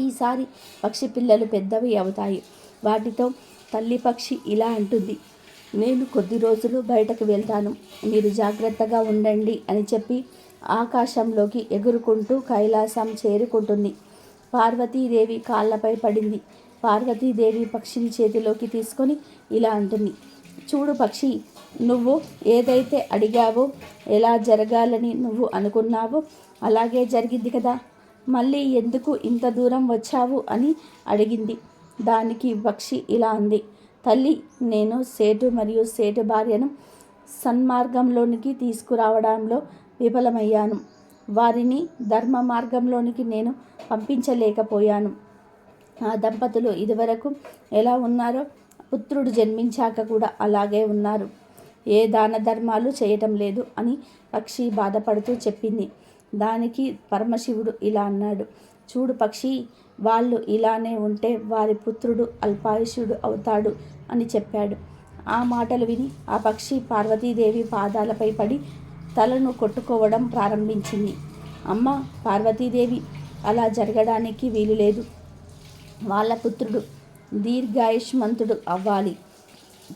ఈసారి పక్షి పిల్లలు పెద్దవి అవుతాయి. వాటితో తల్లి పక్షి ఇలా అంటుంది, నేను కొద్ది రోజులు బయటకు వెళ్తాను, మీరు జాగ్రత్తగా ఉండండి అని చెప్పి ఆకాశంలోకి ఎగురుకుంటూ కైలాసం చేరుకుంటుంది. పార్వతీదేవి కాళ్ళపై పడింది. పార్వతీదేవి పక్షిని చేతిలోకి తీసుకొని ఇలా అంటుంది, చూడు పక్షి, నువ్వు ఏదైతే అడిగావో, ఎలా జరగాలని నువ్వు అనుకున్నావో అలాగే జరిగింది కదా. మళ్ళీ ఎందుకు ఇంత దూరం వచ్చావు అని అడిగింది. దానికి పక్షి ఇలా అంది, తల్లి, నేను సేటు మరియు సేటు భార్యను సన్మార్గంలోనికి తీసుకురావడంలో విఫలమయ్యాను. వారిని ధర్మ మార్గంలోనికి నేను పంపించలేకపోయాను. ఆ దంపతులు ఇదివరకు ఎలా ఉన్నారో పుత్రుడు జన్మించాక కూడా అలాగే ఉన్నారు. ఏ దాన ధర్మాలు చేయటం లేదు అని పక్షి బాధపడుతూ చెప్పింది. దానికి పరమశివుడు ఇలా అన్నాడు, చూడు పక్షి, వాళ్ళు ఇలానే ఉంటే వారి పుత్రుడు అల్పాయుష్యుడు అవుతాడు అని చెప్పాడు. ఆ మాటలు విని ఆ పక్షి పార్వతీదేవి పాదాలపై పడి తలను కొట్టుకోవడం ప్రారంభించింది. అమ్మ పార్వతీదేవి, అలా జరగడానికి వీలు లేదు. వాళ్ళ పుత్రుడు దీర్ఘాయుష్మంతుడు అవ్వాలి.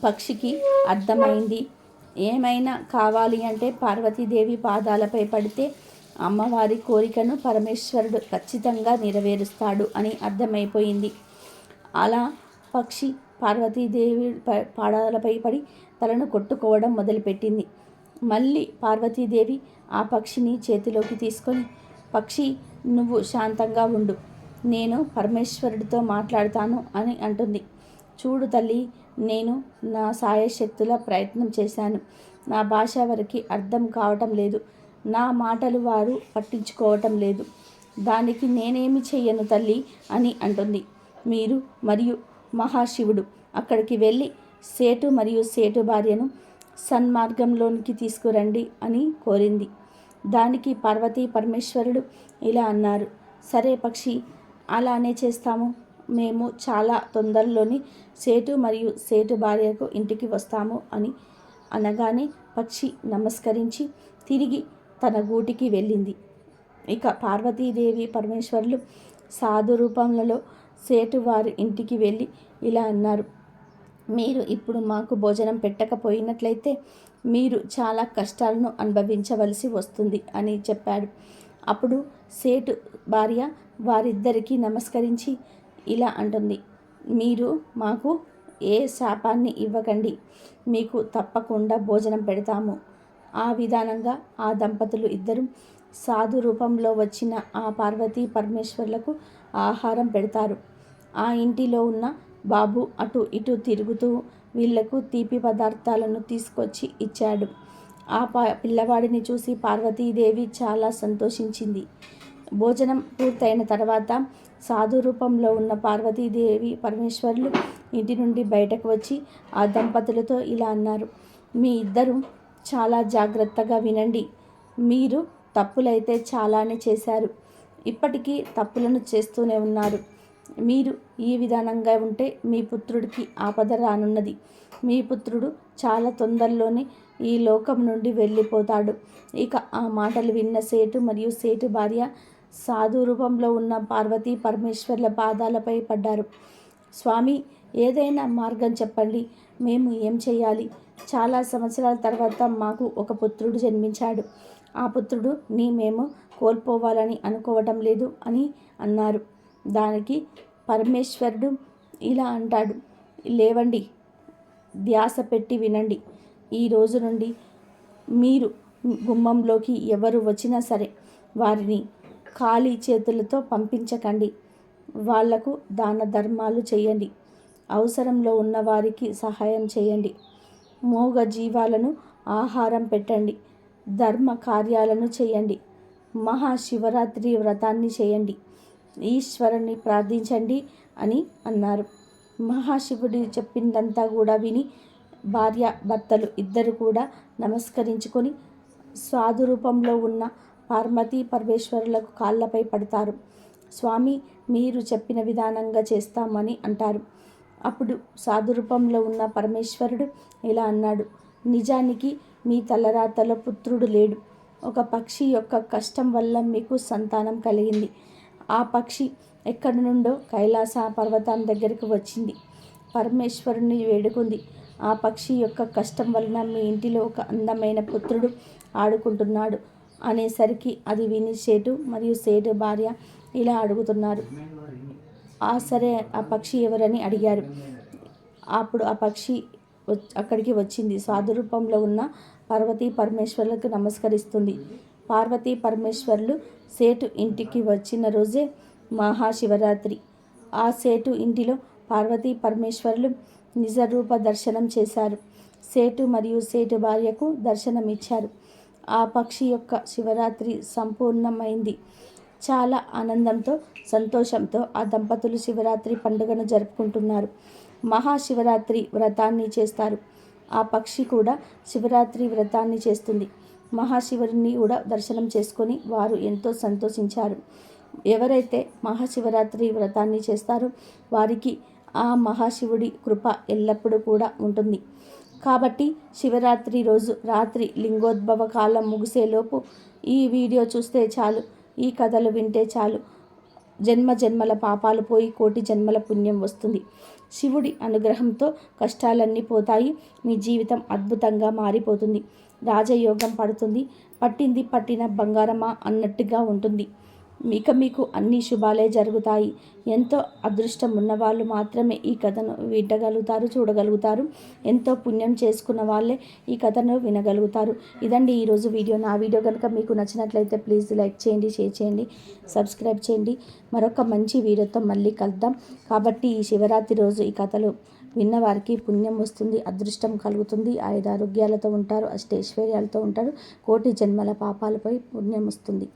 పక్షికి అర్థమైంది. ఏమైనా కావాలి అంటే పార్వతీదేవి పాదాలపై పడితే అమ్మవారి కోరికను పరమేశ్వరుడు ఖచ్చితంగా నెరవేరుస్తాడు అని అర్థమైపోయింది. అలా పక్షి పార్వతీదేవి పాదాలపై పడి తలను కొట్టుకోవడం మొదలుపెట్టింది. మళ్ళీ పార్వతీదేవి ఆ పక్షిని చేతిలోకి తీసుకొని, పక్షి, నువ్వు శాంతంగా ఉండు, నేను పరమేశ్వరుడితో మాట్లాడతాను అని అంటుంది. చూడు తల్లి, నేను నా సాయశక్తుల ప్రయత్నం చేశాను. నా భాష వారికి అర్థం కావటం లేదు. నా మాటలు వారు పట్టించుకోవటం లేదు. దానికి నేనేమి చెయ్యను తల్లి అని అంటుంది. మీరు మరియు మహాశివుడు అక్కడికి వెళ్ళి సేటు మరియు సేటు భార్యను సన్మార్గంలోనికి తీసుకురండి అని కోరింది. దానికి పార్వతీ పరమేశ్వరుడు ఇలా అన్నారు. సరే పక్షి, అలానే చేస్తాము. మేము చాలా తొందరలోని సేటు మరియు సేటు భార్యకు ఇంటికి వస్తాము అని అనగానే పక్షి నమస్కరించి తిరిగి తన గూటికి వెళ్ళింది. ఇక పార్వతీదేవి పరమేశ్వరులు సాధు రూపంలో సేటు వారి ఇంటికి వెళ్ళి ఇలా అన్నారు. మీరు ఇప్పుడు మాకు భోజనం పెట్టకపోయినట్లయితే మీరు చాలా కష్టాలను అనుభవించవలసి వస్తుంది అని చెప్పాడు. అప్పుడు సేటు భార్య వారిద్దరికీ నమస్కరించి ఇలా అంటుంది. మీరు మాకు ఏ శాపాన్ని ఇవ్వకండి, మీకు తప్పకుండా భోజనం పెడతాము. ఆ విధానంగా ఆ దంపతులు ఇద్దరు సాధు రూపంలో వచ్చిన ఆ పార్వతీ పరమేశ్వర్లకు ఆహారం పెడతారు. ఆ ఇంటిలో ఉన్న బాబు అటు ఇటు తిరుగుతూ వీళ్లకు తీపి పదార్థాలను తీసుకొచ్చి ఇచ్చాడు. ఆ పిల్లవాడిని చూసి పార్వతీదేవి చాలా సంతోషించింది. భోజనం పూర్తయిన తర్వాత సాధు రూపంలో ఉన్న పార్వతీదేవి పరమేశ్వరులు ఇంటి నుండి బయటకు వచ్చి ఆ దంపతులతో ఇలా అన్నారు. మీ ఇద్దరు చాలా జాగ్రత్తగా వినండి. మీరు తప్పులైతే చాలానే చేశారు. ఇప్పటికీ తప్పులను చేస్తూనే ఉన్నారు. మీరు ఈ విధానంగా ఉంటే మీ పుత్రుడికి ఆపద రానున్నది. మీ పుత్రుడు చాలా తొందరలోనే ఈ లోకం నుండి వెళ్ళిపోతాడు. ఇక ఆ మాటలు విన్న సేటు మరియు సేటు భార్య సాధు రూపంలో ఉన్న పార్వతీ పరమేశ్వర్ల పాదాలపై పడ్డారు. స్వామి, ఏదైనా మార్గం చెప్పండి. మేము ఏం చేయాలి? చాలా సంవత్సరాల తర్వాత మాకు ఒక పుత్రుడు జన్మించాడు. ఆ పుత్రుడు మేము కోల్పోవాలని అనుకోవటం లేదు అని అన్నారు. దానికి పరమేశ్వరుడు ఇలా అంటాడు. లేవండి, ధ్యాస పెట్టి వినండి. ఈ రోజు నుండి మీరు గుమ్మంలోకి ఎవరు వచ్చినా సరే వారిని ఖాళీ చేతులతో పంపించకండి. వాళ్లకు దాన ధర్మాలు చేయండి. అవసరంలో ఉన్న వారికి సహాయం చేయండి. మూగ జీవాలను ఆహారం పెట్టండి. ధర్మ కార్యాలను చేయండి. మహాశివరాత్రి వ్రతాన్ని చేయండి. ఈశ్వరుని ప్రార్థించండి అని అన్నారు. మహాశివుడు చెప్పిందంతా కూడా విని భార్య భర్తలు ఇద్దరు కూడా నమస్కరించుకొని సాధు రూపంలో ఉన్న పార్వతీ పరమేశ్వరులకు కాళ్ళపై పడతారు. స్వామి, మీరు చెప్పిన విధానంగా చేస్తామని అంటారు. అప్పుడు సాధు రూపంలో ఉన్న పరమేశ్వరుడు ఇలా అన్నాడు. నిజానికి మీ తలరాతలో పుత్రుడు లేడు. ఒక పక్షి యొక్క కష్టం వల్ల మీకు సంతానం కలిగింది. ఆ పక్షి ఎక్కడి నుండో కైలాస పర్వతం దగ్గరికి వచ్చింది. పరమేశ్వరుని వేడుకుంది. ఆ పక్షి యొక్క కష్టం వలన మీ ఇంటిలో ఒక అందమైన పుత్రుడు ఆడుకుంటున్నాడు అనేసరికి అది విని సేటు మరియు సేటు భార్య ఇలా అడుగుతున్నారు. సరే, ఆ పక్షి ఎవరని అడిగారు. అప్పుడు ఆ పక్షి అక్కడికి వచ్చింది. సాధు రూపంలో ఉన్న పార్వతీ పరమేశ్వరులకు నమస్కరిస్తుంది. పార్వతీ పరమేశ్వరులు సేటు ఇంటికి వచ్చిన రోజే మహాశివరాత్రి. ఆ సేటు ఇంటిలో పార్వతీ పరమేశ్వరులు నిజరూప దర్శనం చేశారు. సేటు మరియు సేటు భార్యకు దర్శనం ఇచ్చారు. ఆ పక్షి యొక్క శివరాత్రి సంపూర్ణమైంది. చాలా ఆనందంతో సంతోషంతో ఆ దంపతులు శివరాత్రి పండుగను జరుపుకుంటున్నారు. మహాశివరాత్రి వ్రతాన్ని చేస్తారు. ఆ పక్షి కూడా శివరాత్రి వ్రతాన్ని చేస్తుంది. మహాశివుడిని కూడా దర్శనం చేసుకొని వారు ఎంతో సంతోషించారు. ఎవరైతే మహాశివరాత్రి వ్రతాన్ని చేస్తారో వారికి ఆ మహాశివుడి కృప ఎల్లప్పుడూ కూడా ఉంటుంది. కాబట్టి శివరాత్రి రోజు రాత్రి లింగోద్భవ కాలం ముగిసేలోపు ఈ వీడియో చూస్తే చాలు, ఈ కథలు వింటే చాలు, జన్మ జన్మల పాపాలు పోయి కోటి జన్మల పుణ్యం వస్తుంది. శివుడి అనుగ్రహంతో కష్టాలన్నీ పోతాయి. మీ జీవితం అద్భుతంగా మారిపోతుంది. రాజయోగం పడుతుంది. పట్టింది పట్టిన బంగారమా అన్నట్టుగా ఉంటుంది. మీకు అన్ని శుభాలే జరుగుతాయి. ఎంతో అదృష్టం ఉన్నవాళ్ళు మాత్రమే ఈ కథను వినగలుగుతారు, చూడగలుగుతారు. ఎంతో పుణ్యం చేసుకున్న వాళ్ళే ఈ కథను వినగలుగుతారు. ఇదండి ఈరోజు వీడియో. నా వీడియో కనుక మీకు నచ్చినట్లయితే ప్లీజ్ లైక్ చేయండి, షేర్ చేయండి, సబ్స్క్రైబ్ చేయండి. మరొక మంచి వీడియోతో మళ్ళీ కలుద్దాం. కాబట్టి ఈ శివరాత్రి రోజు ఈ కథలు విన్నవారికి పుణ్యం వస్తుంది, అదృష్టం కలుగుతుంది, ఆయుధారోగ్యాలతో ఉంటారు, అష్టైశ్వర్యాలతో ఉంటారు, కోటి జన్మల పాపాలపై పుణ్యం వస్తుంది.